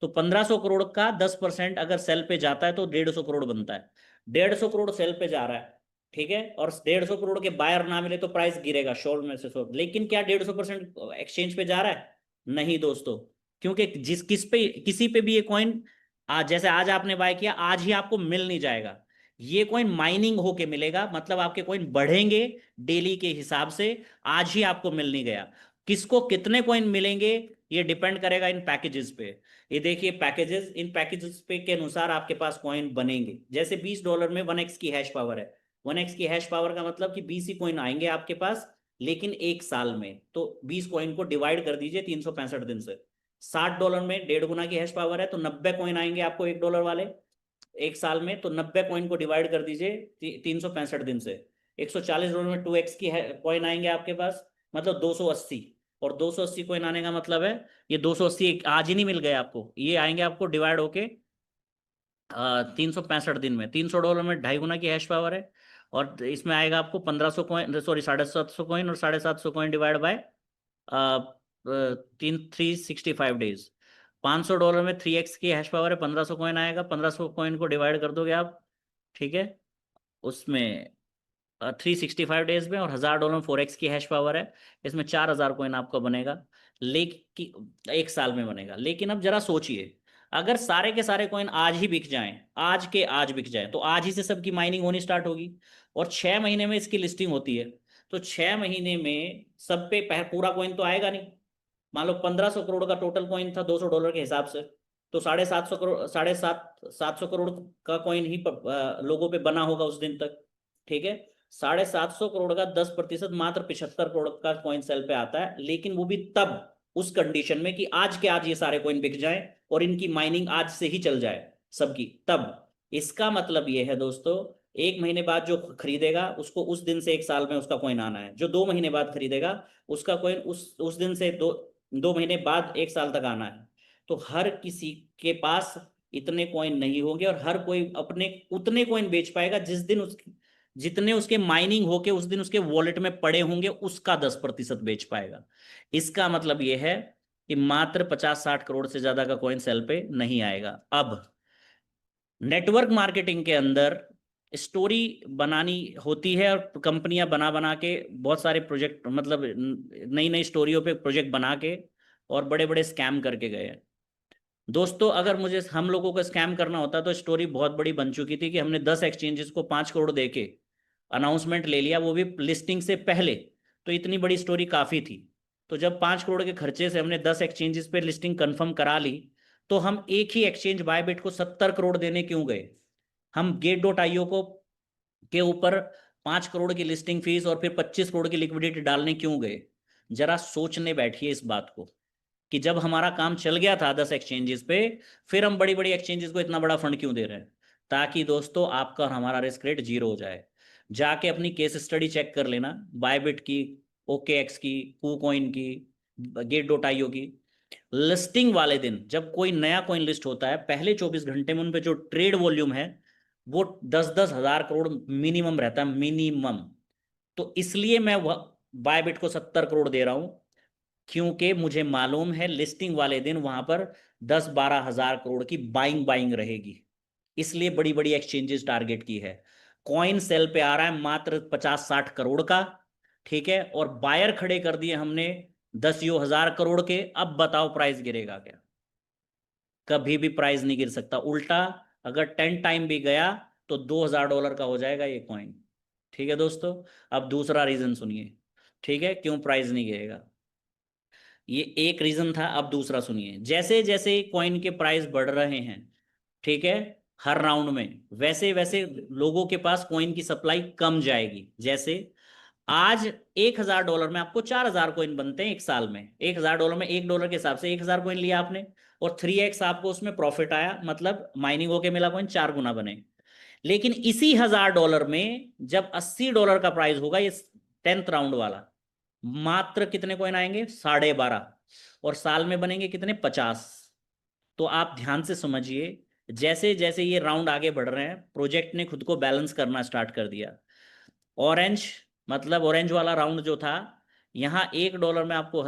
तो 1500 करोड़ का 10% अगर सेल पे जाता है तो 150 करोड़ बनता है। 150 करोड़ सेल पे जा रहा है। ठीक है। और 150 करोड़ के बायर ना मिले तो प्राइस गिरेगा शॉर्ट में से शॉर्ट। लेकिन क्या 150% एक्सचेंज पे जा रहा है? नहीं दोस्तों, क्योंकि जिस किस पे किसी पे भी ये कॉइन आज, जैसे आज आपने बाय किया, आज ही आपको मिल नहीं जाएगा। ये कॉइन माइनिंग होके मिलेगा, मतलब आपके कॉइन बढ़ेंगे डेली के हिसाब से, आज ही आपको मिल नहीं गया। किसको कितने कॉइन मिलेंगे ये डिपेंड करेगा इन पैकेजेस पे। ये देखिए पैकेजेस, इन पैकेजेस पे के अनुसार आपके पास कॉइन बनेंगे। जैसे $20 में 1x की हैश पावर है। 1x की हैश पावर का मतलब कि 20 ही कॉइन आएंगे आपके पास लेकिन एक साल में। तो 20 कॉइन को डिवाइड कर दीजिए 365 दिन से। $60 में 1.5 गुना की हैश पावर है, तो 90 कॉइन आएंगे आपको $1 वाले एक साल में। तो 90 कॉइन को डिवाइड कर दीजिए 365 दिन से। $140 में 2x की कॉइन आएंगे आपके पास, मतलब 280। और 280 कॉइन आने का मतलब है ये 280 आज ही नहीं मिल गए आपको, ये आएंगे आपको डिवाइड होके 365 दिन में। $300 में 2.5 गुना की हैश पावर है, और इसमें आएगा आपको 1500 कॉइन, सॉरी 750 कॉइन, और 750 कॉइन डिवाइड बाय 365 डेज। $500 में 3x की हैश पावर है, 1500 कॉइन आएगा। 1500 कॉइन को डिवाइड कर दोगे आप, ठीक है, उसमें 365 डेज में। और $1000 में 4x की हैश पावर है, इसमें 4000 कॉइन आपका बनेगा, लेकिन एक साल में बनेगा। लेकिन अब जरा सोचिए, अगर सारे के सारे कॉइन आज ही बिक जाएं, आज के आज बिक जाएं, तो आज ही से सबकी माइनिंग होनी स्टार्ट होगी, और 6 महीने में इसकी लिस्टिंग होती है। तो 6 महीने में सब पे पूरा कॉइन तो आएगा नहीं। मान लो 1500 करोड़ का टोटल कॉइन था $200 के हिसाब से, तो 750 करोड़, 750 करोड़ का कॉइन ही लोगों पे बना होगा उस दिन तक, ठीक है। 750 करोड़ का 10% मात्र 75 करोड़ का कॉइन सेल पे आता है, लेकिन वो भी तब उस कंडीशन में कि आज के आज ये सारे कॉइन बिक जाएं और इनकी माइनिंग आज से ही चल जाए सबकी, तब। इसका मतलब ये है दोस्तों, 1 महीने बाद जो खरीदेगा उसको उस दिन से एक साल में उसका कॉइन आना है, जो 2 महीने बाद खरीदेगा उसका कॉइन उस दिन से 2 महीने बाद एक साल तक आना है। तो हर किसी के पास इतने कॉइन नहीं होंगे, और हर कोई अपने उतने कॉइन बेच पाएगा जिस दिन जितने उसके माइनिंग होके उस दिन उसके वॉलेट में पड़े होंगे उसका 10% बेच पाएगा। इसका मतलब यह है कि मात्र 50-60 करोड़ से ज्यादा का कॉइन सेल पे नहीं आएगा। अब नेटवर्क मार्केटिंग के अंदर स्टोरी बनानी होती है, और कंपनियां बना बना के बहुत सारे प्रोजेक्ट, मतलब नई नई स्टोरियों पे प्रोजेक्ट बना के और बड़े बड़े स्कैम करके गए हैं। दोस्तों, अगर मुझे हम लोगों को स्कैम करना होता तो स्टोरी बहुत बड़ी बन चुकी थी कि हमने 10 एक्सचेंजेस को 5 करोड़ दे के अनाउंसमेंट ले लिया, वो भी लिस्टिंग से पहले। तो इतनी बड़ी स्टोरी काफ़ी थी। तो जब 5 करोड़ के खर्चे से हमने 10 एक्सचेंजेस पे लिस्टिंग कंफर्म करा ली, तो हम एक ही एक्सचेंज बायबिट को 70 करोड़ देने क्यों गए? हम गेट डॉट आईओ को के ऊपर 5 करोड़ की लिस्टिंग फीस और फिर 25 करोड़ की लिक्विडिटी डालने क्यों गए? जरा सोचने बैठिए इस बात को, कि जब हमारा काम चल गया था 10 एक्सचेंजेस पे, फिर हम बड़ी बड़ी एक्सचेंजेस को इतना बड़ा फंड क्यों दे रहे हैं? ताकि दोस्तों आपका और हमारा रिस्क रेट 0 हो जाए। जाके अपनी केस स्टडी चेक कर लेना, बायबिट की, OKX की, KuCoin की, गेट डॉट आईओ की। लिस्टिंग वाले दिन जब कोई नया कॉइन लिस्ट होता है, पहले 24 घंटे में उन पे जो ट्रेड वॉल्यूम है वो 10-10 हजार करोड़ मिनिमम रहता है, मिनिमम। तो इसलिए मैं बायबिट को 70 करोड़ दे रहा हूं, क्योंकि मुझे मालूम है लिस्टिंग वाले दिन वहां पर 10-12 हजार करोड़ की बाइंग बाइंग रहेगी। इसलिए बड़ी बड़ी एक्सचेंजेस टारगेट की है। कॉइन सेल पे आ रहा है मात्र 50-60 करोड़ का, ठीक है, और बायर खड़े कर दिए हमने 10 करोड़ के। अब बताओ प्राइस गिरेगा क्या? कभी भी प्राइस नहीं गिर सकता। उल्टा अगर 10 टाइम भी गया तो $2000 का हो जाएगा ये कॉइन, ठीक है दोस्तों। अब दूसरा रीजन सुनिए, ठीक है, क्यों प्राइस नहीं गिरेगा। ये एक रीजन था, अब दूसरा सुनिए। जैसे जैसे कॉइन के प्राइस बढ़ रहे हैं, ठीक है, हर राउंड में, वैसे वैसे लोगों के पास कॉइन की सप्लाई कम जाएगी। जैसे आज $1000 में आपको 4000 कॉइन बनते हैं एक साल में। $1000 में $1 के हिसाब से 1000 कॉइन लिया आपने, और 3x आपको उसमें प्रॉफिट आया, मतलब माइनिंग होके मिला कॉइन 4 गुना बने। लेकिन इसी $1000 में जब $80 का प्राइस होगा, ये 10th राउंड वाला, मात्र कितने कॉइन आएंगे? 12.5। और साल में बनेंगे कितने? 50। तो आप ध्यान से समझिए, जैसे जैसे ये राउंड आगे बढ़ रहे हैं, प्रोजेक्ट ने खुद को बैलेंस करना स्टार्ट कर दिया। ऑरेंज, मतलब ऑरेंज वाला राउंड जो था, यहाँ $1 में आपको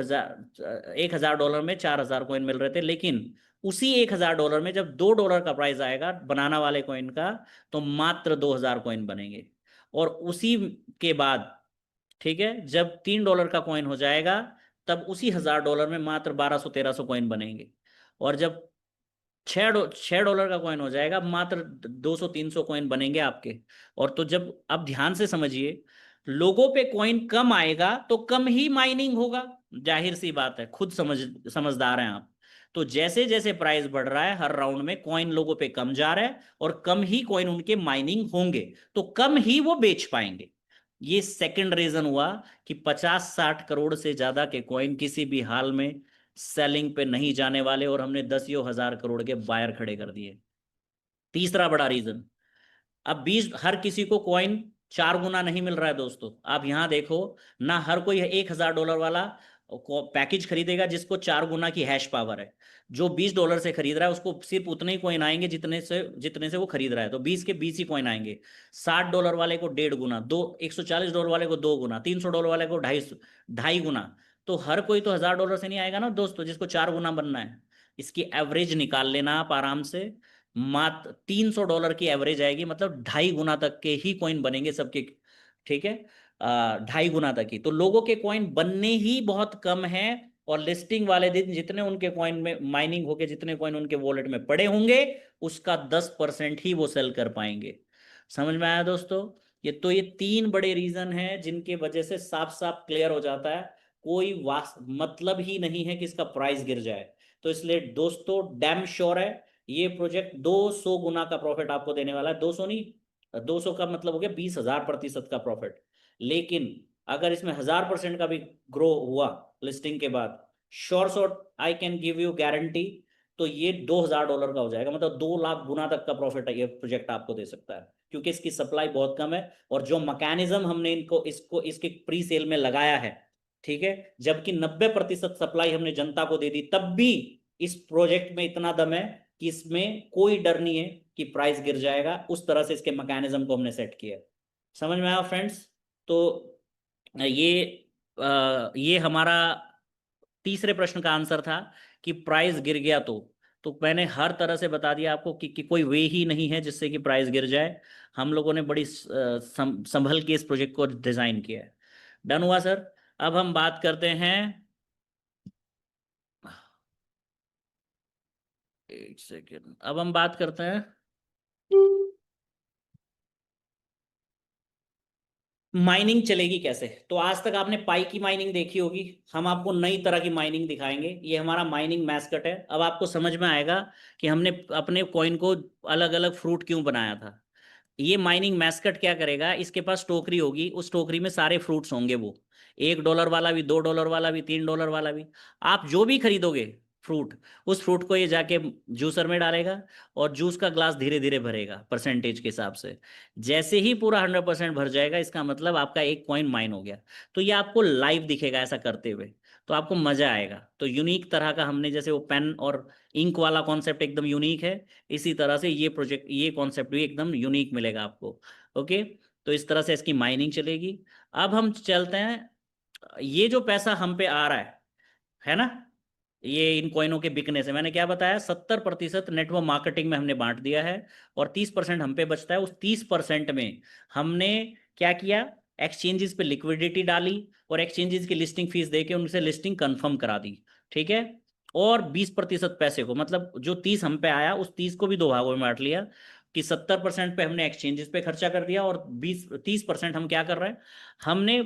$1000 में 4000 कॉइन मिल रहे थे। लेकिन उसी $1000 में जब $2 का प्राइस आएगा बनाना वाले कॉइन का, तो मात्र 2000 कॉइन बनेंगे। और उसी के बाद, ठीक है, जब $3 का कॉइन हो जाएगा, तब उसी $1000 में मात्र 1200-1300 कॉइन बनेंगे। और जब $6 का कॉइन हो जाएगा, मात्र 200-300 कॉइन बनेंगे आपके। और तो जब, अब ध्यान से समझिए, लोगों पे कॉइन कम आएगा तो कम ही माइनिंग होगा, जाहिर सी बात है, खुद समझदार हैं आप। तो जैसे जैसे प्राइस बढ़ रहा है, हर राउंड में कॉइन लोगों पे कम जा रहा है, और कम ही कॉइन उनके माइनिंग होंगे, तो कम ही वो बेच पाएंगे। ये सेकंड रीजन हुआ कि 50-60 करोड़ से ज्यादा के कॉइन किसी भी हाल में सेलिंग पे नहीं जाने वाले, और हमने 10,000 करोड़ के बायर खड़े कर दिए। तीसरा बड़ा रीजन, अब 20 हर किसी को कॉइन 4 गुना नहीं मिल रहा है दोस्तों। आप यहां देखो ना, हर कोई $1,000 वाला पैकेज खरीदेगा जिसको 4 गुना की हैश पावर है। जो $20 से खरीद रहा है उसको सिर्फ उतने ही कॉइन आएंगे जितने से वो खरीद रहा है, तो 20 के 20 ही कॉइन आएंगे। $60 वाले को 1.5 गुना, दो $140 वाले को 2 गुना, $300 वाले को 2.5 गुना। तो हर कोई तो $1,000 से नहीं आएगा ना दोस्तों, जिसको 4 गुना बनना है। इसकी एवरेज निकाल लेना आप आराम से, मात्र $300 की एवरेज आएगी, मतलब 2.5 गुना तक के ही कॉइन बनेंगे सबके। ठीक है, 2.5 गुना तक ही। तो लोगों के कॉइन बनने ही बहुत कम है, और लिस्टिंग वाले दिन जितने उनके कॉइन में माइनिंग होके जितने कॉइन उनके वॉलेट में पड़े होंगे, उसका 10% ही वो सेल कर पाएंगे। समझ में आया दोस्तों? ये 3 बड़े रीजन हैं जिनके वजह से साफ साफ क्लियर हो जाता है, कोई मतलब ही नहीं है कि इसका प्राइस गिर जाए। तो इसलिए दोस्तों डैम श्योर है, ये प्रोजेक्ट 200 गुना का प्रॉफिट आपको देने वाला है। 200 नहीं, 200 का मतलब हो गया 20,000% का प्रॉफिट। लेकिन अगर इसमें 1000% का भी ग्रो हुआ लिस्टिंग के बाद, sure shot I can give you guarantee, तो ये $2,000 का हो जाएगा, मतलब 2 लाख गुना तक का प्रॉफिट है ये प्रोजेक्ट आपको दे सकता है, क्योंकि इसकी सप्लाई बहुत कम है। और जो मैकेनिज्म हमने इनको इसको इसके प्री सेल में लगाया है, ठीक है, जबकि 90% सप्लाई हमने जनता को दे दी, तब भी इस प्रोजेक्ट में इतना दम है कि इसमें कोई डर नहीं है कि प्राइस गिर जाएगा। उस तरह से इसके मैकेनिज्म को हमने सेट किया है। समझ में आया फ्रेंड्स? तो ये हमारा तीसरे प्रश्न का आंसर था कि प्राइस गिर गया तो मैंने हर तरह से बता दिया आपको कि कोई वे ही नहीं है जिससे कि प्राइस गिर जाए। हम लोगों ने बड़ी संभल के इस प्रोजेक्ट को डिजाइन किया है। डन हुआ सर? अब हम बात करते हैं, एक सेकेंड, अब हम बात करते हैं माइनिंग चलेगी कैसे। तो आज तक आपने पाई की माइनिंग देखी होगी, हम आपको नई तरह की माइनिंग दिखाएंगे। ये हमारा माइनिंग मैस्कट है। अब आपको समझ में आएगा कि हमने अपने कॉइन को अलग अलग फ्रूट क्यों बनाया था। ये माइनिंग मैस्कट क्या करेगा, इसके पास टोकरी होगी, उस टोकरी में सारे फ्रूट्स होंगे, वो $1 वाला भी, $2 वाला भी, $3 वाला भी। आप जो भी खरीदोगे फ्रूट, उस फ्रूट को ये जाके जूसर में डालेगा, और जूस का ग्लास धीरे धीरे भरेगा परसेंटेज के हिसाब से। जैसे ही पूरा 100% भर जाएगा, इसका मतलब आपका एक कॉइन माइन हो गया। तो ये आपको लाइव दिखेगा ऐसा करते हुए, तो आपको मजा आएगा। तो यूनिक तरह का हमने, जैसे वो पेन और इंक वाला कॉन्सेप्ट एकदम यूनिक है, इसी तरह से ये प्रोजेक्ट, ये कॉन्सेप्ट भी एकदम यूनिक मिलेगा आपको। ओके, तो इस तरह से इसकी माइनिंग चलेगी। अब हम चलते हैं, ये जो पैसा हम पे आ रहा है ना, ये इन कॉइनों के बिकने से, मैंने क्या बताया, 70% नेटवर्क मार्केटिंग में हमने बांट दिया है, और 30% हम पे बचता है। उस 30% में हमने क्या किया, एक्सचेंजेस पे लिक्विडिटी डाली, और एक्सचेंजेस की लिस्टिंग फीस देके उनसे लिस्टिंग कंफर्म करा दी। ठीक है, और 20% पैसे को, मतलब जो 30 हम पे आया, उस 30 को भी दो भागों में बांट लिया, कि 70% पे हमने एक्सचेंजेस पे खर्चा कर दिया, और 30% हम क्या कर रहे हैं, हमने,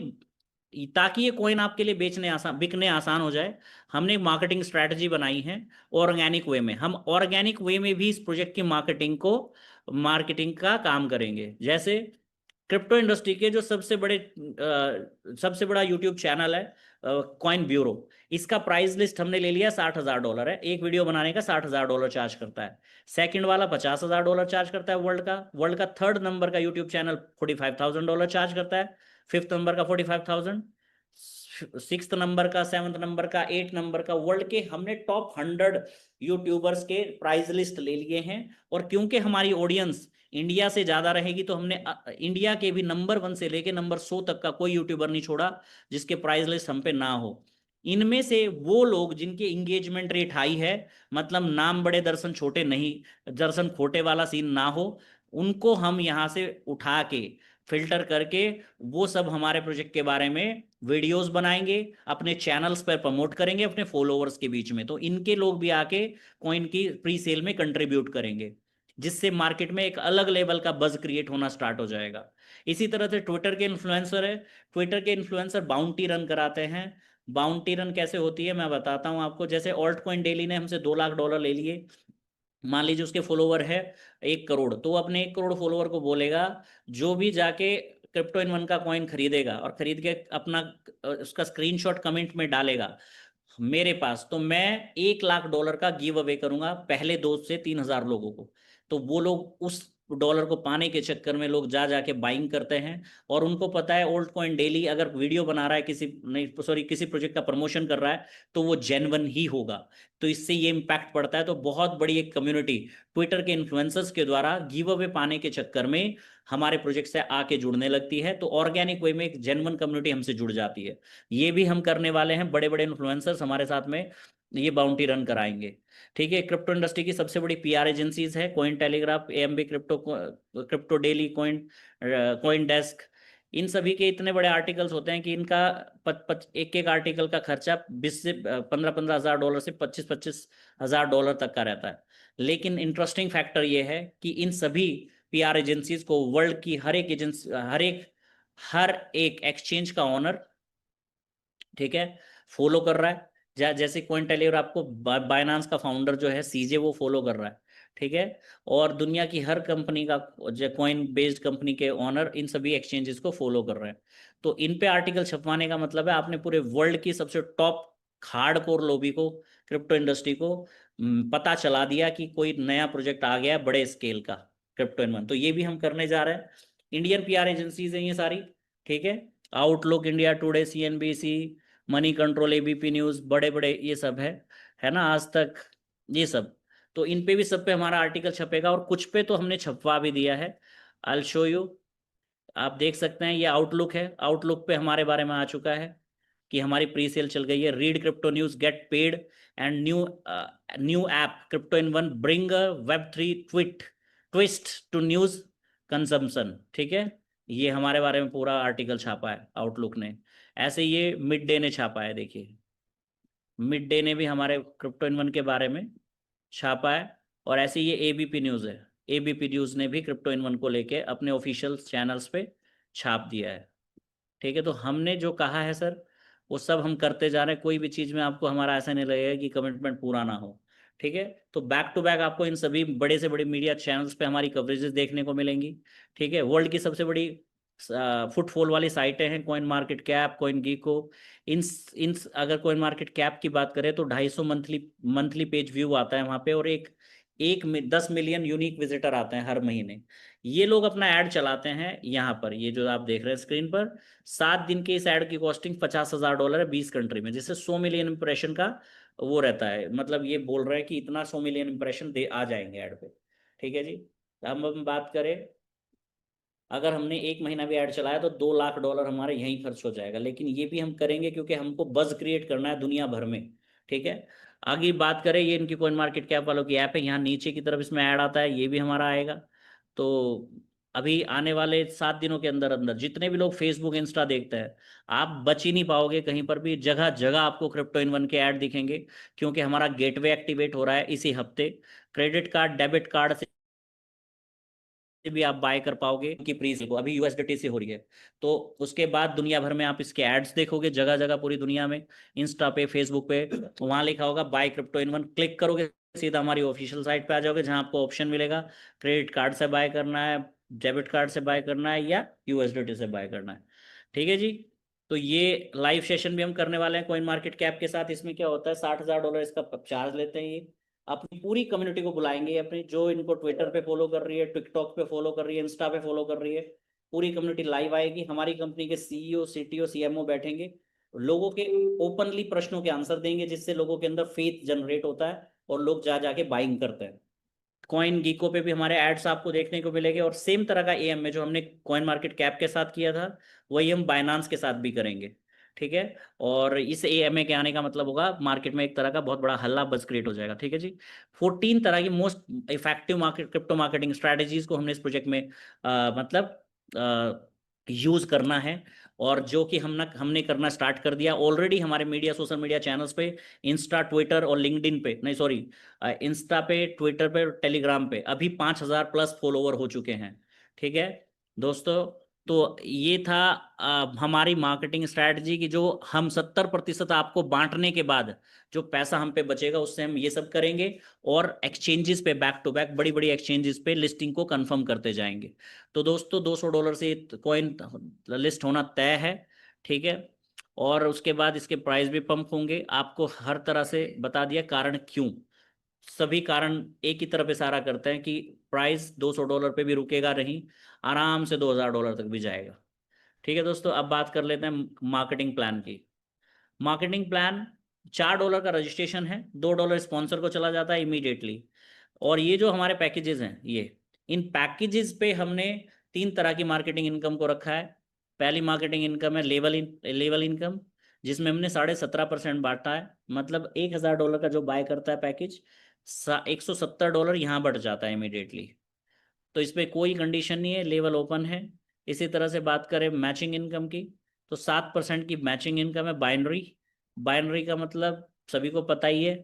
ताकि ये कॉइन आपके लिए बेचने आसान, बिकने आसान हो जाए, हमने एक मार्केटिंग स्ट्रैटेजी बनाई है ऑर्गेनिक वे में। हम ऑर्गेनिक वे में भी इस प्रोजेक्ट की मार्केटिंग का काम करेंगे। जैसे क्रिप्टो इंडस्ट्री के जो सबसे बड़ा यूट्यूब चैनल है कॉइन ब्यूरो, इसका प्राइस लिस्ट हमने ले लिया, $60,000 है। एक वीडियो बनाने का $60,000 चार्ज करता है। सेकंड वाला $50,000 चार्ज करता है वर्ल्ड का थर्ड नंबर का यूट्यूब चैनल $45,000 चार्ज करता है। फिफ्थ नंबर का 45,000, सिक्स्थ नंबर का, सेवंथ नंबर का, 8 नंबर का, वर्ल्ड के हमने टॉप 100 यूट्यूबर्स के प्राइस लिस्ट ले लिए हैं। और क्योंकि हमारी ऑडियंस इंडिया से ज्यादा रहेगी, तो हमने इंडिया के भी नंबर 1 से लेके नंबर 100 तक का कोई यूट्यूबर नहीं छोड़ा जिसके प्राइस लिस्ट हम पे ना हो। इनमें से वो लोग जिनके इंगेजमेंट रेट हाई है, मतलब नाम बड़े दर्शन छोटे नहीं, दर्शन खोटे वाला सीन ना हो, उनको हम यहाँ से उठा के फिल्टर करके, वो सब हमारे प्रोजेक्ट के बारे में वीडियोस बनाएंगे, अपने चैनल्स पर प्रमोट करेंगे अपने फॉलोअर्स के बीच में। तो इनके लोग भी आके कॉइन की प्री सेल में कंट्रीब्यूट करेंगे, जिससे मार्केट में एक अलग लेवल का बज क्रिएट होना स्टार्ट हो जाएगा। इसी तरह से ट्विटर के इन्फ्लुएंसर है, ट्विटर के इन्फ्लुएंसर बाउंटी रन कराते हैं। बाउंटी रन कैसे होती है मैं बताता हूं आपको। जैसे ऑल्ट कॉइन डेली ने हमसे $2 लाख ले लिए, मान लीजिए उसके फॉलोवर है 1 करोड़, तो वो अपने 1 करोड़ फॉलोवर को बोलेगा, जो भी जाके क्रिप्टो इन वन का कॉइन खरीदेगा और खरीद के अपना उसका स्क्रीनशॉट कमेंट में डालेगा मेरे पास, तो मैं $1 लाख का गिव अवे करूंगा पहले 2 से 3 हजार लोगों को। तो वो लोग उस डॉलर को पाने के चक्कर में लोग जा जाके बाइंग करते हैं, और उनको पता है ओल्ड कॉइन डेली अगर वीडियो बना रहा है किसी, नहीं सॉरी, किसी प्रोजेक्ट का प्रमोशन कर रहा है तो वो जेन्युइन ही होगा। तो इससे ये इम्पैक्ट पड़ता है। तो बहुत बड़ी एक कम्युनिटी ट्विटर के इन्फ्लुएंसर्स के द्वारा गिव अवे पाने के चक्कर में हमारे प्रोजेक्ट से आके जुड़ने लगती है। तो ऑर्गेनिक वे में एक जेन्युइन कम्युनिटी हमसे जुड़ जाती है। ये भी हम करने वाले हैं, बड़े बड़े इन्फ्लुएंसर्स हमारे साथ में ये बाउंटी रन कराएंगे। ठीक है। क्रिप्टो इंडस्ट्री की सबसे बड़ी पीआर एजेंसीज है Cointelegraph, AMBCrypto, Crypto Daily, CoinDesk. इन सभी के इतने बड़े आर्टिकल्स होते हैं कि इनका एक एक आर्टिकल का खर्चा 20 से 15 हजार डॉलर से 25 हजार डॉलर तक का रहता है। लेकिन इंटरेस्टिंग फैक्टर ये है कि इन सभी पीआर एजेंसीज को वर्ल्ड की हर एक एक्सचेंज का ऑनर, ठीक है, फॉलो कर रहा है। जैसे कॉइन टेलीग्राफ आपको बाइनांस का फाउंडर जो है सीजे वो फॉलो कर रहा है, ठीक है। और दुनिया की हर कंपनी का, जो कॉइन बेस्ड कंपनी के ऑनर इन सभी एक्सचेंजेस को फॉलो कर रहे हैं। तो इन पे आर्टिकल छपवाने का मतलब है आपने पूरे वर्ल्ड की सबसे टॉप हार्डकोर लॉबी को, क्रिप्टो इंडस्ट्री को पता चला दिया कि कोई नया प्रोजेक्ट आ गया बड़े स्केल का, क्रिप्टो इन वन। तो ये भी हम करने जा रहे हैं। इंडियन पीआर एजेंसीज हैं ये सारी, ठीक है। Outlook, India today, CNBC, money control, ABP news, बड़े बड़े ये सब है ना, आज तक, ये सब। तो इन पे भी सब पे हमारा आर्टिकल छपेगा, और कुछ पे तो हमने छपवा भी दिया है। आई शो यू, आप देख सकते हैं, ये आउटलुक है। आउटलुक पे हमारे बारे में आ चुका है कि हमारी प्री सेल चल गई है। Read crypto news, get paid, and new app crypto in one bring Web3 twist to news consumption, ठीक है। ये हमारे बारे में पूरा आर्टिकल छापा है आउटलुक ने। ऐसे ये मिड डे ने छापा है, देखिए मिड डे ने भी हमारे क्रिप्टो इन वन के बारे में छापा है। और ऐसे ये एबीपी न्यूज़ है, एबीपी न्यूज़ ने भी क्रिप्टो इन वन को लेके अपने ऑफिशियल चैनल्स पे छाप दिया है, ठीक है। तो हमने जो कहा है सर वो सब हम करते जा रहे हैं। कोई भी चीज़ में आपको हमारा ऐसा नहीं लगेगा कि कमिटमेंट पूरा ना हो, ठीक है। तो बैक टू बैक आपको इन सभी बड़े से बड़े मीडिया चैनल्स पे हमारी कवरेजेस देखने को मिलेंगी, ठीक है। वर्ल्ड की सबसे बड़ी फुटफॉल वाली साइटें हैं कॉइन मार्केट कैप, कॉइन गीको। इन इन अगर कॉइन मार्केट कैप की बात करें तो 250 मंथली पेज व्यू आता है वहाँ पे, और एक एक 10 मिलियन यूनिक विजिटर आते हैं हर महीने। ये लोग अपना ऐड चलाते हैं यहाँ पर, ये जो आप देख रहे हैं स्क्रीन पर। 7 दिन के इस ऐड की कॉस्टिंग $50,000 है 20 कंट्री में, जिससे 100 मिलियन इंप्रेशन का वो रहता है। मतलब ये बोल रहे हैं कि इतना 100 मिलियन इंप्रेशन दे आ जाएंगे ऐड पे, ठीक है जी। अब हम बात करें, अगर हमने 1 महीना भी ऐड चलाया तो $2 लाख हमारे यहीं खर्च हो जाएगा। लेकिन ये भी हम करेंगे क्योंकि हमको बज क्रिएट करना है दुनिया भर में, ठीक है। आगे बात करें, ये इनकी कॉइन मार्केट कैप वालों की ऐप है, यहाँ नीचे की तरफ इसमें ऐड आता है, ये भी हमारा आएगा। तो अभी आने वाले 7 दिनों के अंदर अंदर जितने भी लोग फेसबुक इंस्टा देखते हैं, आप बच ही नहीं पाओगे कहीं पर भी, जगह जगह आपको क्रिप्टो इन वन के ऐड दिखेंगे। क्योंकि हमारा गेटवे एक्टिवेट हो रहा है इसी हफ्ते। क्रेडिट कार्ड, डेबिट कार्ड से भी आप बाय कर पाओगे की प्री सेल को, अभी यूएसडीटी से हो रही है। तो उसके बाद दुनिया भर में आप इसके एड्स देखोगे जगह जगह पूरी दुनिया में, इंस्टा पे, फेसबुक पे, वहां लिखा होगा buy crypto in one. Click करोगे सीधा हमारी ऑफिशियल साइट पे आ जाओगे, जहां आपको ऑप्शन मिलेगा क्रेडिट कार्ड से बाय करना है, डेबिट कार्ड से बाय करना है, या यूएसडीटी से बाय करना है, ठीक है जी। तो ये लाइव सेशन भी हम करने वाले हैं कॉइन मार्केट कैप के साथ। इसमें क्या होता है, $60,000 इसका चार्ज लेते हैं ये। अपनी पूरी कम्युनिटी को बुलाएंगे, अपनी जो इनको ट्विटर पे फॉलो कर रही है, टिकटॉक पे फॉलो कर रही है, इंस्टा पे फॉलो कर रही है, पूरी कम्युनिटी लाइव आएगी। हमारी कंपनी के सीईओ, सीटीओ, सीएमओ बैठेंगे, लोगों के ओपनली प्रश्नों के आंसर देंगे, जिससे लोगों के अंदर फेथ जनरेट होता है और लोग जा जाके बाइंग करते हैं। कॉइन गीको पे भी हमारे एड्स आपको देखने को मिलेंगे, और सेम तरह का एएम में जो हमने कॉइन मार्केट कैप के साथ किया था वही हम बाइनांस के साथ भी करेंगे, ठीक है। और इस एएमए के आने का मतलब होगा मार्केट में एक तरह का बहुत बड़ा हल्ला बज क्रिएट हो जाएगा, ठीक है जी। 14 तरह की most effective market crypto marketing strategies को हमने इस प्रोजेक्ट में मतलब यूज करना है, और जो कि हमने करना स्टार्ट कर दिया ऑलरेडी। हमारे मीडिया, सोशल मीडिया चैनल्स पे, इंस्टा, ट्विटर और लिंक्डइन पे, नहीं सॉरी, इंस्टा पे, ट्विटर पे, टेलीग्राम पे अभी 5,000 प्लस फॉलोवर हो चुके हैं, ठीक है दोस्तों। तो ये था हमारी मार्केटिंग स्ट्रैटेजी की, जो हम 70% आपको बांटने के बाद जो पैसा हम पे बचेगा उससे हम ये सब करेंगे, और एक्सचेंजेस पे बैक टू बैक बड़ी बड़ी एक्सचेंजेस पे लिस्टिंग को कंफर्म करते जाएंगे। तो दोस्तों $200 से कॉइन लिस्ट होना तय है, ठीक है। और उसके बाद इसके प्राइस भी पंप होंगे, आपको हर तरह से बता दिया कारण क्यों। सभी कारण एक ही तरफ इशारा करते हैं कि प्राइस $200 पे भी रुकेगा नहीं, आराम से $2000 तक भी जाएगा। ठीक है दोस्तों, अब बात कर लेते हैं मार्केटिंग प्लान की। मार्केटिंग प्लान, $4 का रजिस्ट्रेशन है, $2 स्पॉन्सर को चला जाता है इमीडिएटली। और ये जो हमारे पैकेजेस हैं, ये इन पैकेजेस पे हमने 3 तरह की मार्केटिंग इनकम को रखा है। पहली मार्केटिंग इनकम है लेवल इनकम, जिसमें हमने 17.5% बांटा है। मतलब $1000 का जो बाय करता है पैकेज, $170 यहाँ बढ़ जाता है इमीडिएटली। तो इस पर कोई कंडीशन नहीं है, लेवल ओपन है। इसी तरह से बात करें मैचिंग इनकम की, तो 7% की मैचिंग इनकम है बाइनरी। बाइनरी का मतलब सभी को पता ही है,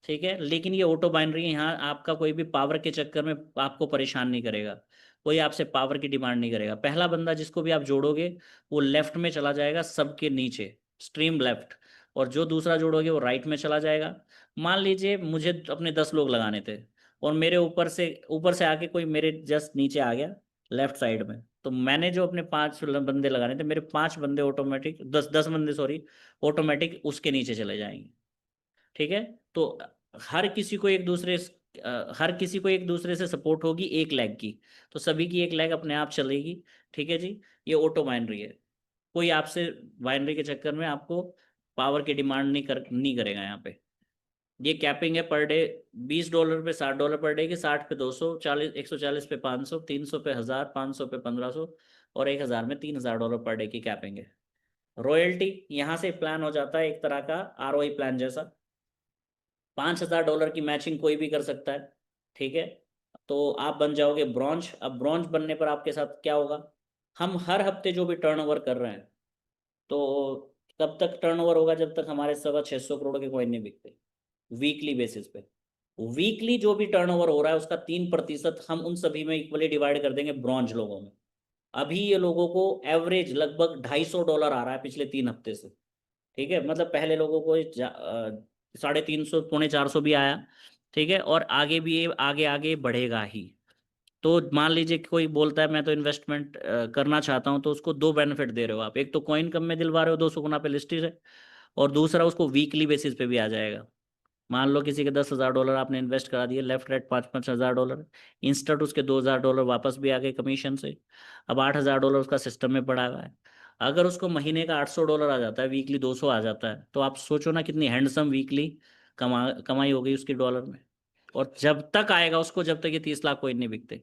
ठीक है। लेकिन ये ऑटो बाइनरी है, यहाँ आपका कोई भी पावर के चक्कर में आपको परेशान नहीं करेगा, कोई आपसे पावर की डिमांड नहीं करेगा। पहला बंदा जिसको भी आप जोड़ोगे वो लेफ्ट में चला जाएगा, सबके नीचे स्ट्रीम लेफ्ट, और जो दूसरा जोड़ोगे वो राइट में चला जाएगा। मान लीजिए मुझे अपने 10 लोग लगाने थे, और मेरे ऊपर से आके कोई मेरे जस्ट नीचे आ गया लेफ्ट साइड में, तो मैंने जो अपने 5 बंदे लगाने थे, मेरे 5 बंदे ऑटोमेटिक, 10 10 बंदे सॉरी, ऑटोमेटिक उसके नीचे चले जाएंगे, ठीक है। तो हर किसी को एक दूसरे हर किसी को एक दूसरे से सपोर्ट होगी एक लेग की, तो सभी की एक लेग अपने आप चलेगी, ठीक है जी। ये ऑटो बाइनरी है, कोई आपसे बाइनरी के चक्कर में आपको पावर की डिमांड नहीं करेगा यहाँ पे। ये कैपिंग है पर डे, $20 पे $60 पर डे की, 60 पे 200, 140 पे 500, 300 पे 1000, 500 पे 1500, और 1000 में $3000 पर डे की कैपिंग है। रॉयल्टी यहाँ से प्लान हो जाता है एक तरह का ROI प्लान जैसा। $5000 की मैचिंग कोई भी कर सकता है, ठीक है। तो आप बन जाओगे ब्रॉन्ज। अब ब्रॉन्ज बनने पर आपके साथ क्या होगा, हम हर हफ्ते जो भी टर्नओवर कर रहे हैं, तो तब तक टर्नओवर होगा जब तक हमारे 625 करोड़ के कॉइन नहीं बिकते, वीकली बेसिस पे। वीकली जो भी टर्नओवर हो रहा है उसका 3% हम उन सभी में इक्वली डिवाइड कर देंगे ब्रॉन्ज लोगों में। अभी ये लोगों को एवरेज लगभग $250 आ रहा है पिछले 3 हफ्ते से, ठीक है। मतलब पहले लोगों को 350 450 भी आया, ठीक है। और आगे भी ये आगे आगे बढ़ेगा ही। तो मान लीजिए कि कोई बोलता है मैं तो इन्वेस्टमेंट करना चाहता हूँ, तो उसको दो बेनिफिट दे रहे हो आप, एक तो कॉइन कम में दिलवा रहे हो 200 गुना पे लिस्टेड है, और दूसरा उसको वीकली बेसिस पे भी आ जाएगा। मान लो किसी के $10,000 आपने इन्वेस्ट करा दिए, लेफ्ट राइट 5-5 हज़ार डॉलर, इंस्टेंट उसके $2000 वापस भी आ गए कमीशन से। अब $8000 उसका सिस्टम में पड़ा हुआ है। अगर उसको महीने का $800 आ जाता है, वीकली 200 आ जाता है, तो आप सोचो ना कितनी हैंडसम वीकली कमाई हो गई उसकी डॉलर में। और जब तक आएगा उसको, जब तक ये 30 लाख कोइन नहीं बिकते।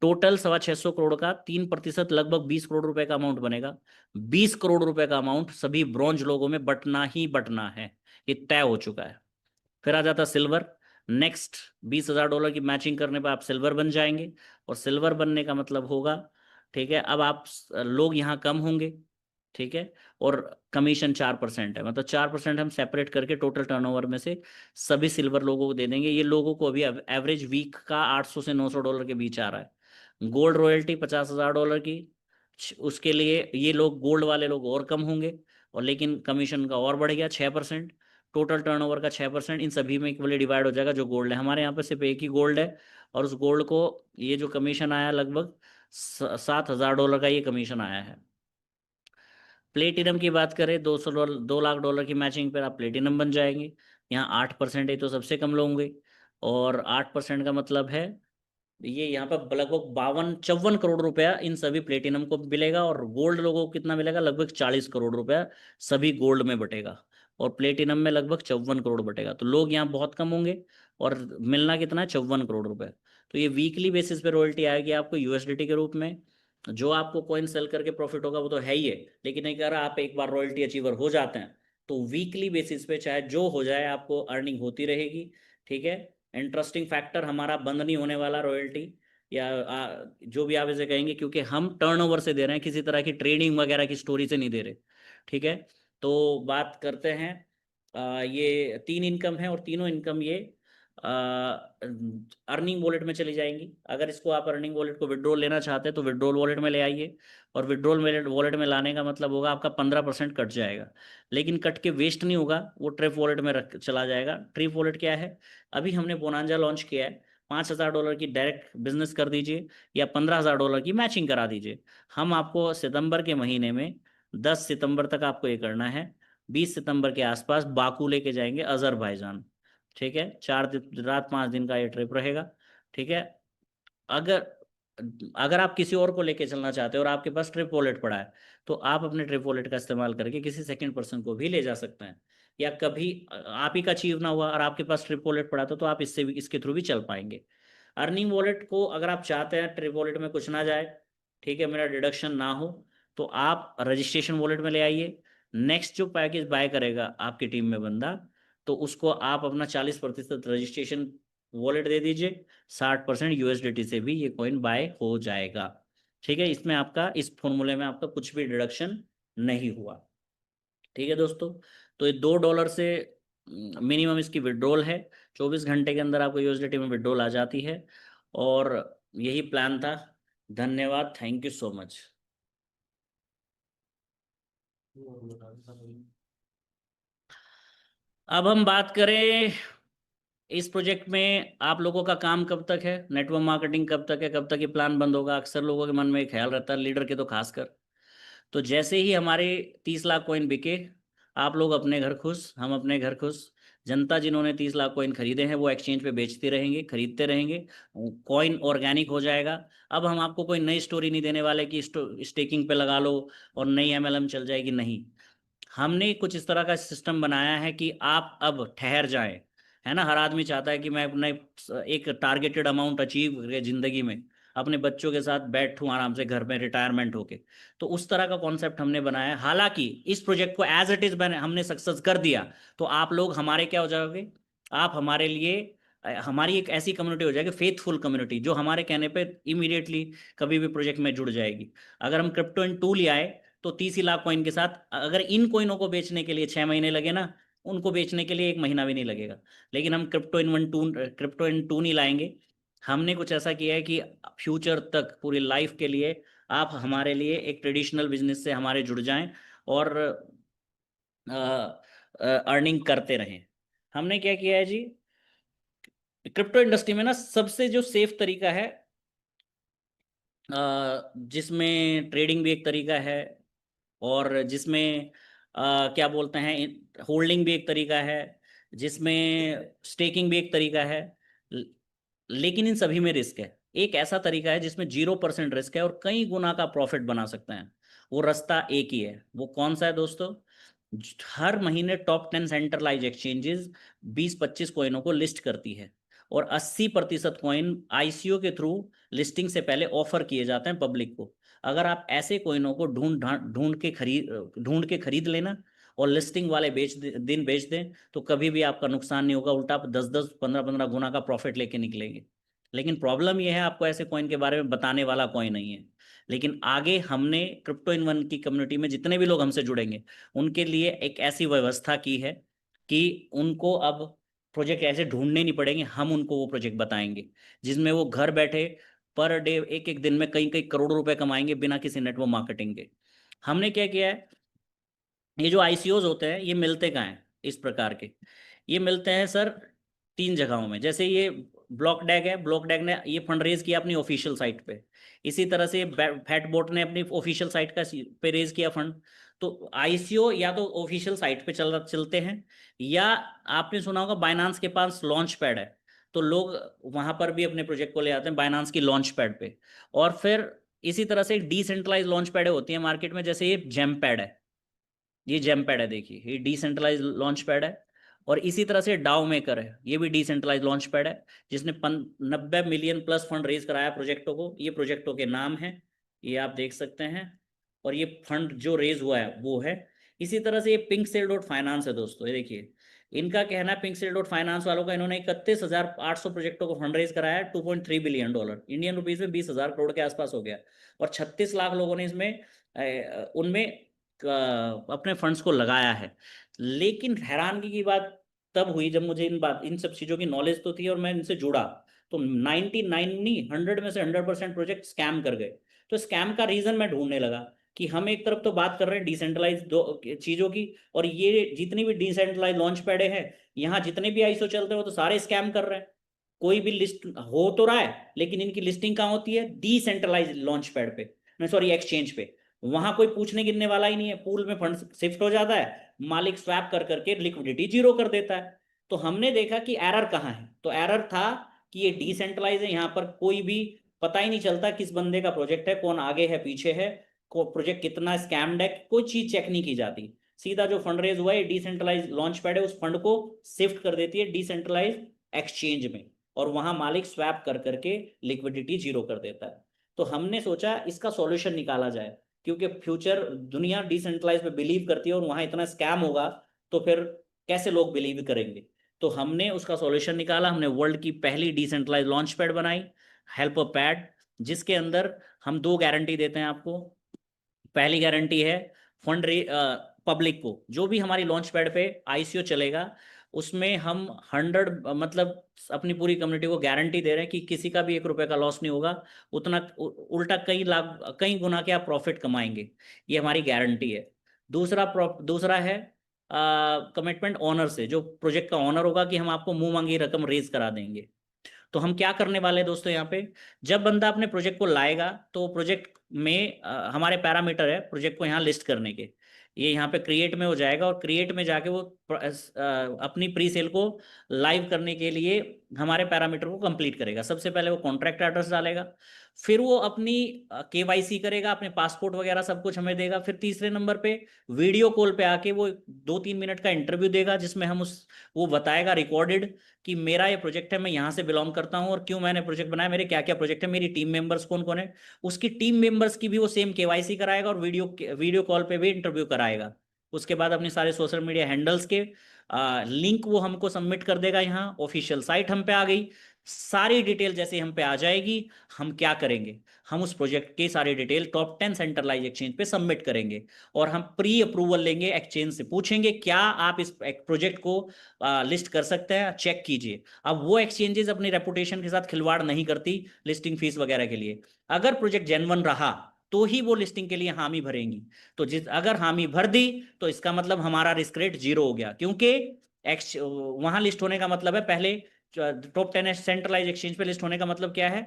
टोटल 625 करोड़ का 3% लगभग $20 करोड़ का अमाउंट बनेगा। $20 करोड़ का अमाउंट सभी ब्रॉन्ज लोगों में बटना ही बटना है, ये तय हो चुका है। फिर आ जाता सिल्वर। नेक्स्ट $20,000 की मैचिंग करने पर आप सिल्वर बन जाएंगे, और सिल्वर बनने का मतलब होगा, ठीक है, अब आप लोग यहाँ कम होंगे, ठीक है। और कमीशन 4% है, मतलब 4% हम सेपरेट करके टोटल टर्नओवर में से सभी सिल्वर लोगों को दे देंगे। ये लोगों को अभी एवरेज वीक का $800 से $900 के बीच आ रहा है। गोल्ड रॉयल्टी $50,000 की, उसके लिए ये लोग गोल्ड वाले लोग और कम होंगे, और लेकिन कमीशन का और बढ़ गया 6%। टोटल टर्नओवर का 6% इन सभी में इक्वली डिवाइड हो जाएगा। जो गोल्ड है, हमारे यहाँ पे सिर्फ एक ही गोल्ड है, और उस गोल्ड को ये जो कमीशन आया लगभग $7,000 का ये कमीशन आया है। प्लेटिनम की बात करें, $200 $2 लाख की मैचिंग पर आप प्लेटिनम बन जाएंगे। यहाँ 8% है, तो सबसे कम लोग होंगे। और 8% का मतलब है ये यहाँ पर लगभग 52-54 करोड़ रुपया इन सभी प्लेटिनम को मिलेगा। और गोल्ड लोगों को कितना मिलेगा, लगभग 40 करोड़ रुपया सभी गोल्ड में बटेगा, और प्लेटिनम में लगभग 54 करोड़ बटेगा। तो लोग यहाँ बहुत कम होंगे, और मिलना कितना है, 54 करोड़ रुपये। तो ये वीकली बेसिस पे रॉयल्टी आएगी आपको USDT के रूप में। जो आपको कॉइन सेल करके प्रॉफिट होगा वो तो है ही है, लेकिन अगर आप एक बार रॉयल्टी अचीवर हो जाते हैं, तो वीकली बेसिस पे चाहे जो हो जाए आपको अर्निंग होती रहेगी, ठीक है। इंटरेस्टिंग फैक्टर हमारा बंद नहीं होने वाला रॉयल्टी, या जो भी आप इसे कहेंगे, क्योंकि हम टर्नओवर से दे रहे हैं, किसी तरह की ट्रेडिंग वगैरह की स्टोरी से नहीं दे रहे, ठीक है। तो बात करते हैं, ये 3 इनकम है, और तीनों इनकम ये अर्निंग वॉलेट में चली जाएंगी। अगर इसको आप अर्निंग वॉलेट को विड्रॉल लेना चाहते हैं तो विड्रॉल वॉलेट में ले आइए, और विड्रॉल वॉलेट में लाने का मतलब होगा आपका 15% कट जाएगा, लेकिन कट के वेस्ट नहीं होगा, वो ट्रिप वॉलेट में रख चला जाएगा। ट्रिप वॉलेट क्या है? अभी हमने बोनांजा लॉन्च किया है, $5,000 की डायरेक्ट बिजनेस कर दीजिए या $15,000 की मैचिंग करा दीजिए। हम आपको सितंबर के महीने में 10 सितंबर तक आपको ये करना है, 20 सितंबर के आसपास बाकू लेके जाएंगे, अजरबैजान। ठीक है, 4 रात 5 दिन का ये ट्रिप रहेगा। ठीक है, अगर अगर आप किसी और को लेके चलना चाहते हो और आपके पास ट्रिप वॉलेट पड़ा है, तो आप अपने ट्रिप वॉलेट का इस्तेमाल करके किसी सेकंड पर्सन को भी ले जा सकते हैं। या कभी आप ही का अचीव ना हुआ और आपके पास ट्रिप वॉलेट पड़ा तो आप इससे भी, इसके थ्रू भी चल पाएंगे। अर्निंग वॉलेट को अगर आप चाहते हैं ट्रिप वॉलेट में कुछ ना जाए, ठीक है, मेरा डिडक्शन ना हो, तो आप रजिस्ट्रेशन वॉलेट में ले आइए। नेक्स्ट जो पैकेज बाय करेगा आपकी टीम में बंदा, तो उसको आप अपना 40% रजिस्ट्रेशन वॉलेट दे दीजिए, 60% यूएसडीटी से भी ये कॉइन बाय हो जाएगा। ठीक है, इसमें आपका, इस फॉर्मूले में आपका कुछ भी डिडक्शन नहीं हुआ। ठीक है दोस्तों, तो ये $2 से मिनिमम इसकी विड्रॉल है, 24 घंटे के अंदर आपको यूएसडीटी में विड्रॉल आ जाती है। और यही प्लान था। धन्यवाद, थैंक यू सो मच। अब हम बात करें इस प्रोजेक्ट में आप लोगों का काम कब तक है, नेटवर्क मार्केटिंग कब तक है, कब तक ये प्लान बंद होगा, अक्सर लोगों के मन में एक ख्याल रहता है, लीडर के तो खासकर। तो जैसे ही हमारे 30 लाख कॉइन बिके, आप लोग अपने घर खुश, हम अपने घर खुश। जनता जिन्होंने 30 लाख कॉइन खरीदे हैं वो एक्सचेंज पे बेचते रहेंगे, खरीदते रहेंगे, कॉइन ऑर्गेनिक हो जाएगा। अब हम आपको कोई नई स्टोरी नहीं देने वाले कि स्टेकिंग पे लगा लो और नई एमएलएम चल जाएगी, नहीं। हमने कुछ इस तरह का सिस्टम बनाया है कि आप अब ठहर जाएं। है ना, हर आदमी चाहता है कि मैं अपने एक टारगेटेड अमाउंट अचीव करके जिंदगी में अपने बच्चों के साथ बैठूं आराम से घर में रिटायरमेंट होके। तो उस तरह का कॉन्सेप्ट हमने बनाया है। हालांकि इस प्रोजेक्ट को एज इट इज हमने सक्सेस कर दिया तो आप लोग हमारे क्या हो जाओगे, आप हमारे लिए हमारी एक ऐसी कम्युनिटी हो जाएगी, फेथफुल कम्युनिटी, जो हमारे कहने पे इमीडिएटली कभी भी प्रोजेक्ट में जुड़ जाएगी। अगर हम क्रिप्टो इन टू ले आए तो 30 ही लाख कॉइन के साथ, अगर इन कॉइनों को बेचने के लिए 6 महीने लगे ना, उनको बेचने के लिए 1 महीना भी नहीं लगेगा। लेकिन हम क्रिप्टो इन टू नहीं लाएंगे। हमने कुछ ऐसा किया है कि फ्यूचर तक पूरी लाइफ के लिए आप हमारे लिए एक ट्रेडिशनल बिजनेस से हमारे जुड़ जाएं और अर्निंग करते रहें। हमने क्या किया है जी, क्रिप्टो इंडस्ट्री में ना सबसे जो सेफ तरीका है, जिसमें ट्रेडिंग भी एक तरीका है, और जिसमें क्या बोलते हैं, होल्डिंग भी एक तरीका है, जिसमें स्टेकिंग भी एक तरीका है, ल- लेकिन इन सभी में रिस्क है। एक ऐसा तरीका है जिसमें 0% रिस्क है और कई गुना का प्रॉफिट बना सकते हैं। वो रास्ता एक ही है। वो कौन सा है दोस्तों? हर महीने टॉप 10 सेंट्रलाइज एक्सचेंजेस 20-25 कॉइनों को लिस्ट करती है, और 80% कॉइन आईसीओ के थ्रू लिस्टिंग से पहले ऑफर किए जाते हैं पब्लिक को। अगर आप ऐसे कॉइनों को ढूंढ के खरीद लेना और लिस्टिंग वाले दिन बेच दें, तो कभी भी आपका नुकसान नहीं होगा, उल्टा आप 10-10 15-15 गुना का प्रॉफिट लेके निकलेंगे। लेकिन प्रॉब्लम यह है, आपको ऐसे कॉइन के बारे में बताने वाला कोई नहीं है। लेकिन आगे हमने क्रिप्टो इन वन की कम्युनिटी में जितने भी लोग हमसे जुड़ेंगे, उनके लिए एक ऐसी व्यवस्था की है कि उनको अब प्रोजेक्ट ऐसे ढूंढने नहीं पड़ेंगे, हम उनको वो प्रोजेक्ट बताएंगे जिसमें वो घर बैठे पर डे एक एक दिन में कई कई करोड़ों रुपए कमाएंगे बिना किसी नेटवर्क मार्केटिंग के। हमने क्या किया है, ये जो आईसीओज होते हैं ये मिलते कहाँ हैं इस प्रकार के? ये मिलते हैं सर 3 जगहों में। जैसे ये ब्लॉक डैग है, ब्लॉक डैग ने ये फंड रेज किया अपनी ऑफिशियल साइट पे। इसी तरह से फैटबोट ने अपनी ऑफिशियल साइट का पे रेज किया फंड। तो आईसीओ या तो ऑफिशियल साइट पे चलते हैं, या आपने सुना होगा बाइनांस के पास लॉन्च पैड है, तो लोग वहां पर भी अपने प्रोजेक्ट को ले आते हैं बाइनांस की लॉन्च पैड पे। और फिर इसी तरह से डिसेंट्रलाइज लॉन्च पैड होती है मार्केट में, जैसे ये जेम पैड है, ये जेम पैड है, देखिए ये डिसेंट्रलाइज लॉन्च पैड है। और इसी तरह से डाउ मेकर है, ये भी डिसेंट्रलाइज लॉन्च पैड है, जिसने 90 मिलियन प्लस फंड रेज कराया प्रोजेक्टों को। ये प्रोजेक्टों के नाम है, ये आप देख सकते हैं। और ये फंड जो रेज हुआ है वो है। इसी तरह से ये पिंक सेल डॉट फाइनेंस है दोस्तों, ये देखिए। इनका कहना है, पिंक सेल डॉट फाइनेंस वालों का, इन्होंने 31,800 प्रोजेक्टों को फंड रेज कराया है, $2.3 बिलियन, इंडियन रुपीज में 20,000 करोड़ के आसपास हो गया। और 36 लाख लोगों ने इसमें उनमें अपने फंड्स को लगाया है। लेकिन हैरानगी की बात तब हुई जब मुझे इन सब चीज़ों की नॉलेज तो थी और मैं इनसे जुड़ा। तो 99 नहीं, 100 में से 100% प्रोजेक्ट स्कैम कर गए। तो स्कैम का रीजन मैं ढूंढने लगा कि हम एक तरफ तो बात कर रहे हैं डिसेंट्रलाइज चीज़ों की, और ये जितनी भी डिसेंट्रलाइज लॉन्च पैड है, यहाँ जितने भी आईएसओ चलते हैं वो तो सारे स्कैम कर रहे हैं। कोई भी लिस्ट हो तो रहा है, लेकिन इनकी लिस्टिंग कहाँ होती है? डिसेंट्रलाइज लॉन्च पैड पे, मैं सॉरी एक्सचेंज पे। वहां कोई पूछने गिनने वाला ही नहीं है, पूल में फंड शिफ्ट हो जाता है, मालिक स्वैप कर करके लिक्विडिटी जीरो कर देता है। तो हमने देखा कि एरर कहाँ है, तो एरर था कि ये डिसेंट्रलाइज है, यहाँ पर कोई भी पता ही नहीं चलता किस बंदे का प्रोजेक्ट है, कौन आगे है पीछे है, को प्रोजेक्ट कितना स्कैम्ड है, कोई चीज चेक नहीं की जाती। सीधा जो फंड रेज हुआ है डिसेंट्रलाइज लॉन्च पैड है, उस फंड को शिफ्ट कर देती है डिसेंट्रलाइज एक्सचेंज में, और वहां मालिक स्वैप कर करके लिक्विडिटी जीरो कर देता है। तो हमने सोचा इसका सॉल्यूशन निकाला जाए, क्योंकि फ्यूचर दुनिया डिसेंट्रलाइज पे बिलीव करती है और वहां इतना स्कैम होगा तो फिर कैसे लोग बिलीव करेंगे। तो हमने उसका सॉल्यूशन निकाला, हमने वर्ल्ड की पहली डिसेंट्रलाइज लॉन्च पैड बनाई, हेल्प पैड, जिसके अंदर हम दो गारंटी देते हैं आपको। पहली गारंटी है फंड पब्लिक को, जो भी हमारी लॉन्च पैड पे आईसीओ चलेगा उसमें हम 100 मतलब अपनी पूरी कम्युनिटी को गारंटी दे रहे हैं कि किसी का भी 1 रुपए का लॉस नहीं होगा, उतना उल्टा कई लाख कई गुना के आप प्रॉफिट कमाएंगे, ये हमारी गारंटी है। दूसरा है कमिटमेंट ऑनर से, जो प्रोजेक्ट का ऑनर होगा कि हम आपको मुंह मांगी रकम रेज करा देंगे। तो हम क्या करने वाले हैं दोस्तों, यहाँ पे जब बंदा अपने प्रोजेक्ट को लाएगा तो प्रोजेक्ट में हमारे पैरामीटर है प्रोजेक्ट को यहाँ लिस्ट करने के, ये यहाँ पे क्रिएट में हो जाएगा, और क्रिएट में जाके वो अपनी प्री सेल को लाइव करने के लिए हमारे पैरामीटर को कंप्लीट करेगा। सबसे पहले वो कॉन्ट्रैक्ट एड्रेस डालेगा, फिर वो अपनी केवाईसी करेगा, अपने पासपोर्ट वगैरह सब कुछ हमें देगा। फिर तीसरे नंबर पे वीडियो कॉल पे आके वो 2-3 मिनट का इंटरव्यू देगा, जिसमें हम उस वो बताएगा रिकॉर्डेड कि मेरा ये प्रोजेक्ट है, मैं यहाँ से बिलोंग करता हूँ और क्यों मैंने प्रोजेक्ट बनाया, मेरे क्या क्या प्रोजेक्ट है, मेरी टीम मेंबर्स कौन कौन है। उसकी टीम मेंबर्स की भी वो सेम केवाईसी कराएगा और वीडियो कॉल पे भी इंटरव्यू कराएगा। उसके बाद अपने सारे सोशल मीडिया हैंडल्स के लिंक वो हमको सबमिट कर देगा। यहाँ ऑफिशियल साइट हम पे आ गई, सारी डिटेल जैसे हम पे आ जाएगी, हम क्या करेंगे, हम उस प्रोजेक्ट की सारी डिटेल टॉप 10 सेंट्रलाइज एक्सचेंज पे सबमिट करेंगे, और हम प्री अप्रूवल लेंगे, एक्सचेंज से पूछेंगे क्या आप इस प्रोजेक्ट को लिस्ट कर सकते हैं, चेक कीजिए। अब वो एक्सचेंजेस अपनी रेपुटेशन के साथ खिलवाड़ नहीं करती लिस्टिंग फीस वगैरह के लिए। अगर प्रोजेक्ट जेन्युइन रहा तो ही वो लिस्टिंग के लिए हामी भरेंगी। तो अगर हामी भर दी तो इसका मतलब हमारा रिस्क रेट 0 हो गया, क्योंकि वहां लिस्ट होने का मतलब है, पहले टॉप 10 सेंट्रलाइज एक्सचेंज पे लिस्ट होने का मतलब क्या है,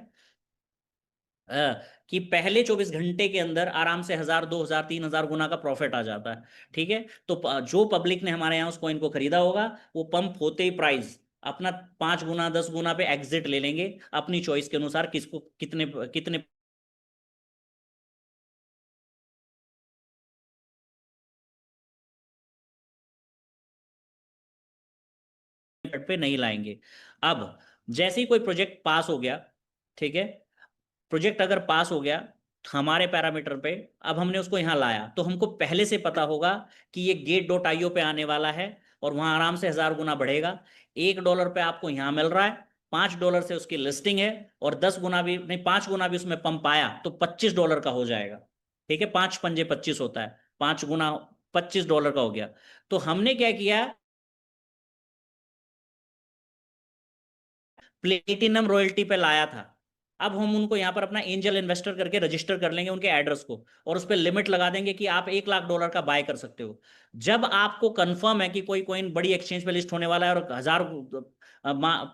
कि पहले 24 घंटे के अंदर आराम से 1000, 2000, 3000 गुना का प्रॉफिट आ जाता है। ठीक है, तो जो पब्लिक ने हमारे यहाँ उस कॉइन को खरीदा होगा वो पंप होते ही प्राइस अपना 5 गुना 10 गुना पे एग्जिट ले लेंगे, अपनी चॉइस के अनुसार किसको कितने कितने पे नहीं लाएंगे। अब जैसे ही कोई प्रोजेक्ट पास हो गया, ठीक है, प्रोजेक्ट अगर पास हो गया हमारे पैरामीटर पे, अब हमने उसको यहाँ लाया तो हमको पहले से पता होगा कि ये गेट.io पे आने वाला है, और वहां आराम से 1000 गुना बढ़ेगा। $1 पे आपको यहाँ मिल रहा है, $5 से उसकी लिस्टिंग है, और 10 गुना भी नहीं, 5 गुना भी उसमें पंप आया तो $25 का हो जाएगा। ठीक है, 5×5 = 25 होता है, 5 गुना $25 का हो गया। तो हमने क्या किया, प्लेटिनम रॉयल्टी पे लाया था। अब हम उनको यहाँ पर अपना एंजल इन्वेस्टर करके रजिस्टर कर लेंगे उनके एड्रेस को, और उस पर लिमिट लगा देंगे कि आप $1 लाख का बाय कर सकते हो। जब आपको कंफर्म है कि कोई कॉइन बड़ी एक्सचेंज पे लिस्ट होने वाला है और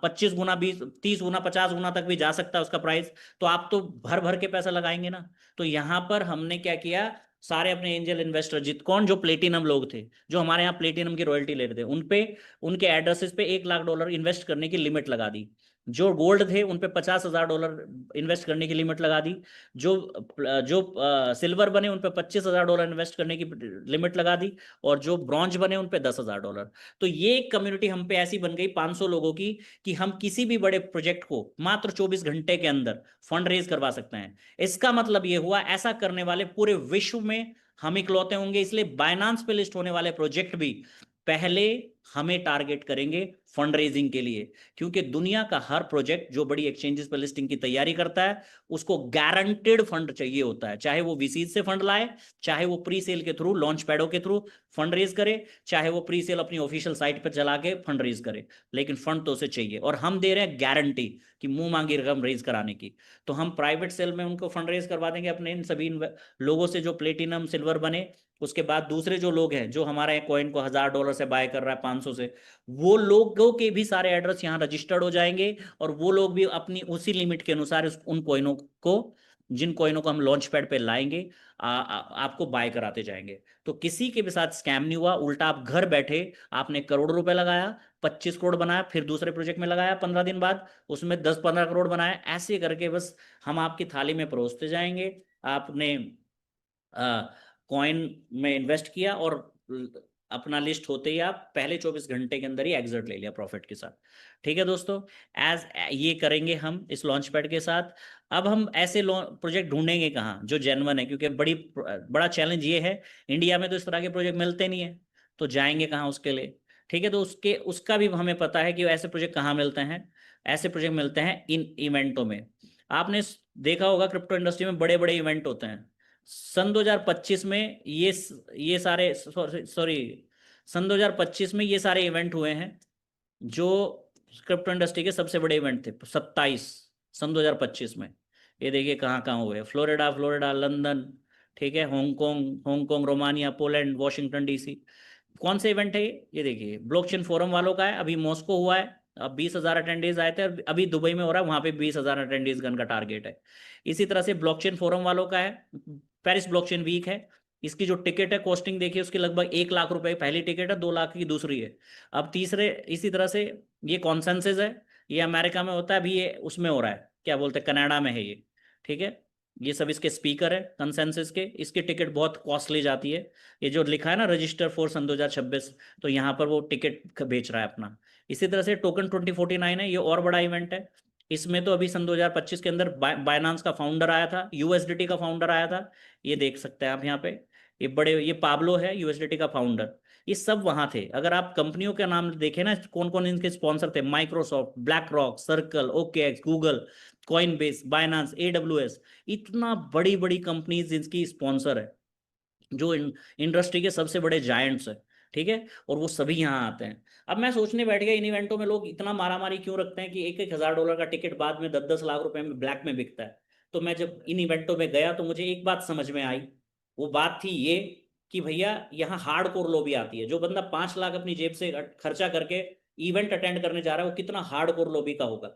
25 गुना 20 30 गुना 50 गुना तक भी जा सकता है उसका प्राइस, तो आप तो भर भर के पैसा लगाएंगे ना। तो यहाँ पर हमने क्या किया, सारे अपने एंजल इन्वेस्टर जो प्लेटिनम लोग थे, जो हमारे यहाँ प्लेटिनम की रॉयल्टी ले रहे थे, उनपे उनके एड्रेसेस पे $1 लाख इन्वेस्ट करने की लिमिट लगा दी। जो गोल्ड थे उन पे $50,000 इन्वेस्ट करने की लिमिट लगा दी। जो जो सिल्वर बने उन पे $25,000 इन्वेस्ट करने की लिमिट लगा दी, और जो ब्रॉन्ज बने उन पे $10,000। तो ये कम्युनिटी हम पे ऐसी बन गई 500 लोगों की, कि हम किसी भी बड़े प्रोजेक्ट को मात्र 24 घंटे के अंदर फंड रेज करवा सकते हैं। इसका मतलब ये हुआ ऐसा करने वाले पूरे विश्व में हम इकलौते होंगे, इसलिए बाइनांस पे लिस्ट होने वाले प्रोजेक्ट भी पहले हमें टारगेट करेंगे फंड रेजिंग के लिए, क्योंकि दुनिया का हर प्रोजेक्ट जो बड़ी एक्सचेंजेस पर लिस्टिंग की तैयारी करता है उसको गारंटेड फंड चाहिए होता है, चाहे वो वीसीज से फंड लाए, चाहे वो प्री सेल के थ्रू, लॉन्च पैडों के थ्रू फंड रेज करे, चाहे वो प्री सेल अपनी ऑफिशियल साइट पर चला के फंड रेज करे, लेकिन फंड तो उसे चाहिए। और हम दे रहे हैं गारंटी कि मुंह मांगी रकम रेज कराने की। तो हम प्राइवेट सेल में उनको फंड रेज करवा देंगे अपने इन सभी लोगों से जो प्लेटिनम सिल्वर बने। उसके बाद दूसरे जो लोग हैं जो हमारे कॉइन को $1000 से बाय कर रहा है, 500 से, वो लोगों के भी सारे एड्रेस यहाँ रजिस्टर्ड हो जाएंगे, और वो लोग भी अपनी उसी लिमिट के अनुसार उन कॉइनों को, जिन कॉइनों को हम लॉन्च पैड पे लाएंगे, आपको बाय कराते जाएंगे। तो किसी के भी साथ स्कैम नहीं हुआ, उल्टा आप घर बैठे, आपने करोड़ रुपए लगाया, 25 करोड़ बनाया, फिर दूसरे प्रोजेक्ट में लगाया 15 दिन बाद, उसमें 10-15 करोड़ बनाया, ऐसे करके बस हम आपकी थाली में परोसते जाएंगे। आपने कॉइन में इन्वेस्ट किया और अपना लिस्ट होते ही आप पहले 24 घंटे के अंदर ही एग्जिट ले लिया प्रॉफिट के साथ। ठीक है दोस्तों, एज ये करेंगे हम इस लॉन्च पैड के साथ। अब हम ऐसे प्रोजेक्ट ढूंढेंगे कहाँ जो जेन्युइन है, क्योंकि बड़ा चैलेंज ये है, इंडिया में तो इस तरह के प्रोजेक्ट मिलते नहीं है, तो जाएंगे कहाँ उसके लिए। ठीक है, तो उसका भी हमें पता है कि ऐसे प्रोजेक्ट कहाँ मिलते हैं। ऐसे प्रोजेक्ट मिलते हैं इन इवेंटों में। आपने देखा होगा क्रिप्टो इंडस्ट्री में बड़े बड़े इवेंट होते हैं। सन 2025 में ये सारे, सॉरी, सन 2025 में ये सारे इवेंट हुए हैं जो क्रिप्टो इंडस्ट्री के सबसे बड़े इवेंट थे, 27 सन 2025 में। ये देखिए कहाँ कहाँ हुए, फ्लोरिडा, लंदन, ठीक है, Hong Kong, Romania, Poland, Washington DC. कौन से इवेंट है ये देखिए, ब्लॉकचेन फोरम वालों का है, अभी मॉस्को हुआ है, अब 20,000 अटेंडेज आए थे, अभी दुबई में हो रहा है, वहां पे 20,000 अटेंडेज का टारगेट है। इसी तरह से ब्लॉकचेन फोरम वालों का है, पेरिस ब्लॉकचेन वीक है, इसकी जो टिकट है कॉस्टिंग देखिए उसकी लगभग 1 लाख रुपए पहली टिकट है, 2 लाख की दूसरी है। अब तीसरे इसी तरह से ये कॉन्सेंसस है, ये अमेरिका में होता है, अभी ये उसमें हो रहा है, क्या बोलते हैं, कनाडा में है ये। ठीक है, ये सब इसके स्पीकर है कंसेंसस के, इसकी टिकट बहुत कॉस्टली जाती है। ये जो लिखा है ना रजिस्टर फॉर सन 2026, तो यहाँ पर वो टिकट बेच रहा है अपना। इसी तरह से टोकन 2049 है, ये और बड़ा इवेंट है। इसमें तो अभी सन 2025 के अंदर बायनांस का फाउंडर आया था, यूएसडीटी का फाउंडर आया था, ये देख सकते हैं आप यहाँ पे। ये पाब्लो है यूएसडीटी का फाउंडर। ये सब वहां थे। अगर आप कंपनियों के नाम देखें ना, कौन कौन इनके स्पॉन्सर थे, Microsoft, BlackRock, Circle, OKX, Google, Coinbase, Binance, AWS, इतना बड़ी बड़ी कंपनीज इनकी स्पॉन्सर है, जो इंडस्ट्री के सबसे बड़े जायंट्स है। ठीक है, और वो सभी यहाँ आते हैं। अब मैं सोचने बैठ गया, इन इवेंटों में लोग इतना मारामारी क्यों रखते हैं कि $1,000 का टिकट बाद में 10-10 लाख रुपए में ब्लैक में बिकता है। तो मैं जब इन इवेंटों में गया तो मुझे एक बात समझ में आई। वो बात थी ये कि भैया यहाँ हार्डकोर लॉबी आती है। जो बंदा 5 लाख अपनी जेब से खर्चा करके इवेंट अटेंड करने जा रहा है, वो कितना हार्डकोर लॉबी का होगा।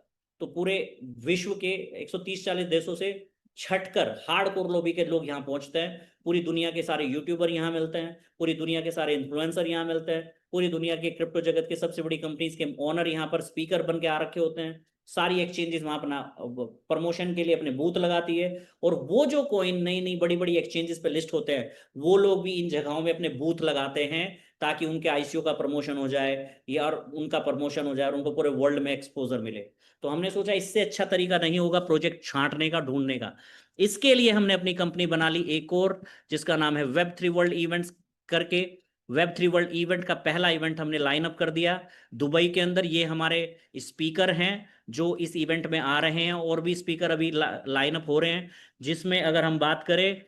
तो पूरे विश्व के 130-140 देशों से छटकर हार्डकोर लॉबी के लोग यहाँ पहुंचते हैं। पूरी दुनिया के सारे यूट्यूबर यहाँ मिलते हैं, पूरी दुनिया के सारे इन्फ्लुएंसर यहाँ मिलते हैं, पूरी दुनिया के क्रिप्टो जगत के सबसे बड़ी कंपनीज के ओनर यहाँ पर स्पीकर बन के आ रखे होते हैं। सारी एक्सचेंजेस वहां अपना प्रमोशन के लिए अपने बूथ लगाती है, और वो जो कॉइन नई नई बड़ी बड़ी एक्सचेंजेस पे लिस्ट होते हैं, वो लोग भी इन जगहों में अपने बूथ लगाते हैं, ताकि उनके आईसीओ का प्रमोशन हो जाए, या और उनका प्रमोशन हो जाए और उनको पूरे वर्ल्ड में एक्सपोजर मिले। तो हमने सोचा इससे अच्छा तरीका नहीं होगा प्रोजेक्ट छांटने का, ढूंढने का। इसके लिए हमने अपनी कंपनी बना ली एक और, जिसका नाम है वेब3 वर्ल्ड इवेंट्स करके। वेब3 वर्ल्ड इवेंट का पहला इवेंट हमने लाइन अप कर दिया दुबई के अंदर। ये हमारे स्पीकर हैं जो इस इवेंट में आ रहे हैं, और भी स्पीकर अभी लाइन अप हो रहे हैं, जिसमें अगर हम बात करें,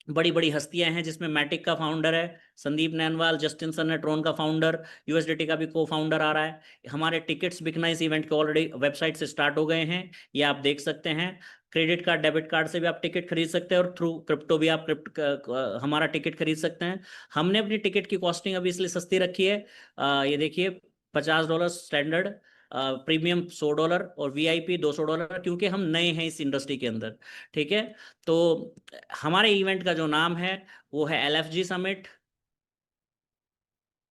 बड़ी बड़ी हस्तियां हैं, जिसमें मैटिक का फाउंडर है संदीप नैनवाल, जस्टिन सन्नेट्रोन का फाउंडर, यूएसडीटी का भी को फाउंडर आ रहा है। हमारे टिकट्स बिकना इस इवेंट के ऑलरेडी वेबसाइट से स्टार्ट हो गए हैं, ये आप देख सकते हैं। क्रेडिट कार्ड, डेबिट कार्ड से भी आप टिकट खरीद सकते हैं, और थ्रू क्रिप्टो भी आप हमारा टिकट खरीद सकते हैं। हमने अपनी टिकट की कॉस्टिंग अभी इसलिए सस्ती रखी है, ये देखिए, $50 स्टैंडर्ड, प्रीमियम $100 और वीआईपी $200, क्योंकि हम नए हैं इस इंडस्ट्री के अंदर। ठीक है, तो हमारे इवेंट का जो नाम है वो है एलएफजी समिट।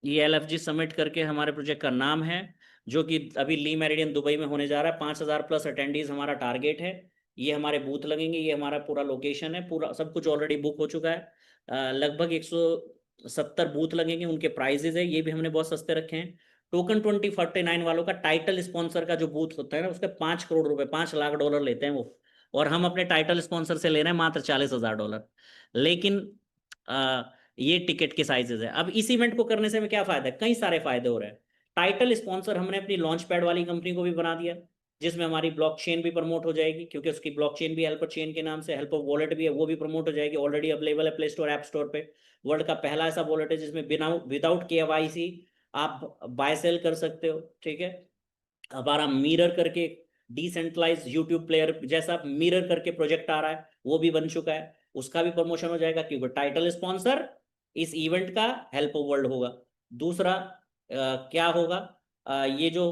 ये एलएफजी समिट करके हमारे प्रोजेक्ट का नाम है, जो कि अभी ली मेरिडियन दुबई में होने जा रहा है। 5,000 प्लस अटेंडीज हमारा टारगेट है। ये हमारे बूथ लगेंगे, ये हमारा पूरा लोकेशन है, पूरा सब कुछ ऑलरेडी बुक हो चुका है। लगभग 170 बूथ लगेंगे, उनके प्राइजेज है, ये भी हमने बहुत सस्ते रखे हैं। टोकन 2049 वालों का टाइटल स्पॉन्सर का जो बूथ होता है ना, उसके 5 करोड़ रुपए, $5 लाख लेते हैं वो, और हम अपने टाइटल स्पॉन्सर से ले रहे हैं मात्र $40,000। लेकिन ये टिकट के साइजेस है। अब इस इवेंट को करने से हमें क्या फायदा है, कई सारे फायदे हो रहे हैं। टाइटल स्पॉन्सर हमने अपनी लॉन्च पैड वाली कंपनी को भी बना दिया, जिसमें हमारी ब्लॉकचेन भी प्रमोट हो जाएगी, क्योंकि उसकी ब्लॉकचेन भी हेल्पर चेन के नाम से, हेल्पर वॉलेट भी है, वो भी प्रमोट हो जाएगी। ऑलरेडी अवेलेबल है प्ले स्टोर, ऐप स्टोर पे। वर्ल्ड का पहला ऐसा वॉलेट है जिसमें बिना विदाउट KYC आप बाय सेल कर सकते हो। ठीक है, हमारा मिरर करके डिसेंट्रलाइज यूट्यूब प्लेयर जैसा मिरर करके प्रोजेक्ट आ रहा है, वो भी बन चुका है, उसका भी प्रमोशन हो जाएगा, क्योंकि टाइटल स्पॉन्सर इस इवेंट का हेल्प वर्ल्ड होगा। दूसरा क्या होगा, ये जो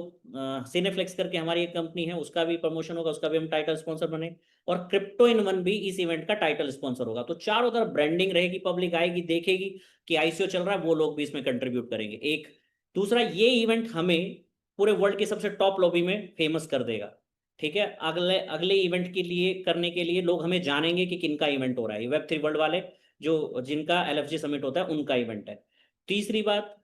सिनेफ्लेक्स करके हमारी एक कंपनी है, उसका भी प्रमोशन होगा, उसका भी हम टाइटल स्पॉन्सर बने, और क्रिप्टो इन वन भी इस इवेंट का टाइटल स्पॉन्सर होगा। तो चारों तरफ ब्रांडिंग रहेगी, पब्लिक आएगी, देखेगी कि ICO चल रहा है, वो लोग भी इसमें कंट्रीब्यूट करेंगे। एक दूसरा, ये इवेंट हमें पूरे वर्ल्ड के सबसे टॉप लॉबी में फेमस कर देगा। ठीक है, अगले अगले इवेंट के लिए करने के लिए लोग हमें जानेंगे कि किनका इवेंट हो रहा है। ये Web3 वर्ल्ड वाले जो जिनका LFG समिट होता है उनका इवेंट है। तीसरी बात,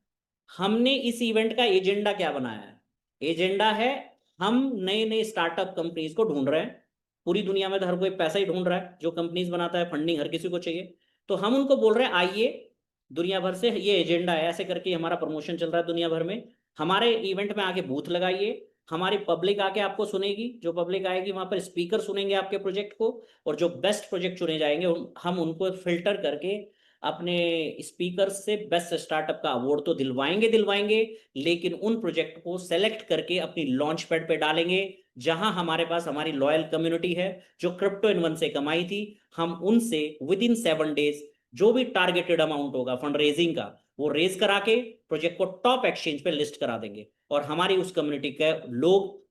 हमने इस इवेंट का एजेंडा क्या बनाया है, एजेंडा है हम नए नए स्टार्टअप कंपनीज को ढूंढ रहे हैं। पूरी दुनिया में तो हर कोई पैसा ही ढूंढ रहा है, जो कंपनीज बनाता है, फंडिंग हर किसी को चाहिए। तो हम उनको बोल रहे हैं आइए, दुनिया भर से ये एजेंडा है, ऐसे करके हमारा प्रमोशन चल रहा है दुनिया भर में। हमारे इवेंट में आके बूथ लगाइए, हमारी पब्लिक आके आपको सुनेगी, जो पब्लिक आएगी वहां पर स्पीकर सुनेंगे आपके प्रोजेक्ट को, और जो बेस्ट प्रोजेक्ट चुने जाएंगे हम उनको फिल्टर करके अपने स्पीकर से बेस्ट स्टार्टअप का अवार्ड तो दिलवाएंगे दिलवाएंगे, लेकिन उन प्रोजेक्ट को सेलेक्ट करके अपनी लॉन्च पैड पे डालेंगे, जहां हमारे पास हमारी लॉयल कम्युनिटी है जो क्रिप्टो इन वन से कमाई थी। हम उनसे विद इन 7 डेज जो भी टारगेटेड अमाउंट होगा फंड रेजिंग का, वो रेज करा के प्रोजेक्ट को टॉप एक्सचेंज पे लिस्ट करा देंगे, और हमारी उस कम्युनिटी के लोग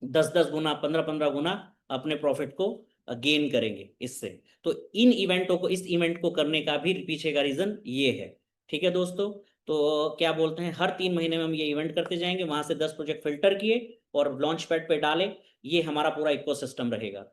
10-10 गुना, 15-15 गुना अपने प्रॉफिट को गेन करेंगे इससे। तो इन इवेंटों को, इस इवेंट को करने का भी पीछे का रीजन ये है। ठीक है दोस्तों, तो क्या बोलते हैं, हर 3 महीने में हम ये इवेंट करते जाएंगे, वहां से 10 प्रोजेक्ट फिल्टर किए और लॉन्च पैड पे डाले। ये हमारा पूरा इकोसिस्टम रहेगा।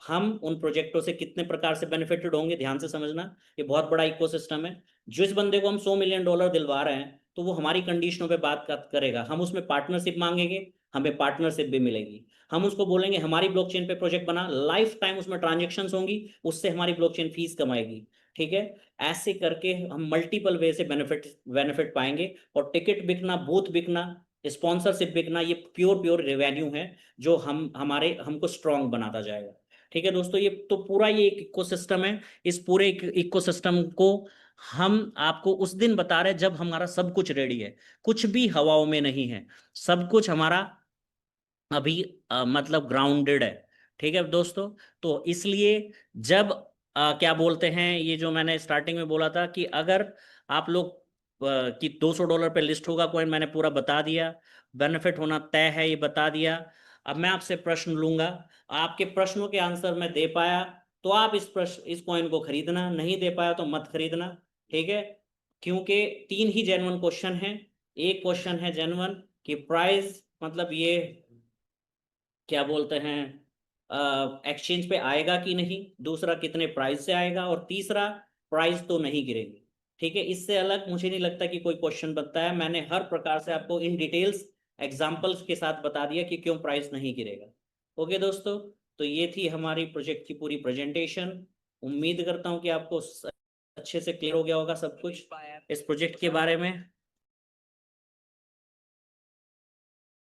हम उन प्रोजेक्टों से कितने प्रकार से बेनिफिटेड होंगे, ध्यान से समझना, ये बहुत बड़ा इकोसिस्टम है। जिस बंदे को हम $100 मिलियन दिलवा रहे हैं, तो वो हमारी कंडीशनों पे बात करेगा, हम उसमें पार्टनरशिप मांगेंगे, हमें पार्टनरशिप भी मिलेगी। हम उसको बोलेंगे हमारी ब्लॉकचेन पे प्रोजेक्ट बना, लाइफ टाइम उसमें ट्रांजेक्शंस होंगी, उससे हमारी ब्लॉकचेन फीस कमाएगी। ठीक है, ऐसे करके हम मल्टीपल वे से बेनिफिट बेनिफिट पाएंगे। और टिकट बिकना, बूथ बिकना, स्पॉन्सरशिप बिकना, ये प्योर प्योर रेवेन्यू है जो हमको स्ट्रांग बनाता जाएगा। ठीक है दोस्तों, ये तो पूरा ये एक इकोसिस्टम है। इस पूरे इकोसिस्टम को हम आपको उस दिन बता रहे हैं जब हमारा सब कुछ रेडी है, कुछ भी हवाओं में नहीं है, सब कुछ हमारा अभी मतलब ग्राउंडेड है। ठीक है दोस्तों, तो इसलिए जब क्या बोलते हैं, ये जो मैंने स्टार्टिंग में बोला था कि अगर आप लोग कि $200 पे लिस्ट होगा कॉइन, मैंने पूरा बता दिया, बेनिफिट होना तय है ये बता दिया। अब मैं आपसे प्रश्न लूंगा, आपके प्रश्नों के आंसर मैं दे पाया तो आप इस कॉइन को खरीदना, नहीं दे पाया तो मत खरीदना। ठीक है, क्योंकि 3 ही जेन्युइन क्वेश्चन हैं। एक क्वेश्चन है जेन्युइन कि प्राइस मतलब ये क्या बोलते हैं, एक्सचेंज पे आएगा कि नहीं, दूसरा कितने प्राइस से आएगा, और तीसरा प्राइस तो नहीं गिरेगी। ठीक है, इससे अलग मुझे नहीं लगता कि कोई क्वेश्चन बनता है। मैंने हर प्रकार से आपको इन डिटेल्स एग्जांपल्स के साथ बता दिया कि क्यों प्राइस नहीं गिरेगा। ओके दोस्तों, तो ये थी हमारी प्रोजेक्ट की पूरी प्रेजेंटेशन। उम्मीद करता हूँ कि आपको अच्छे से क्लियर हो गया होगा सब कुछ इस प्रोजेक्ट के बारे में।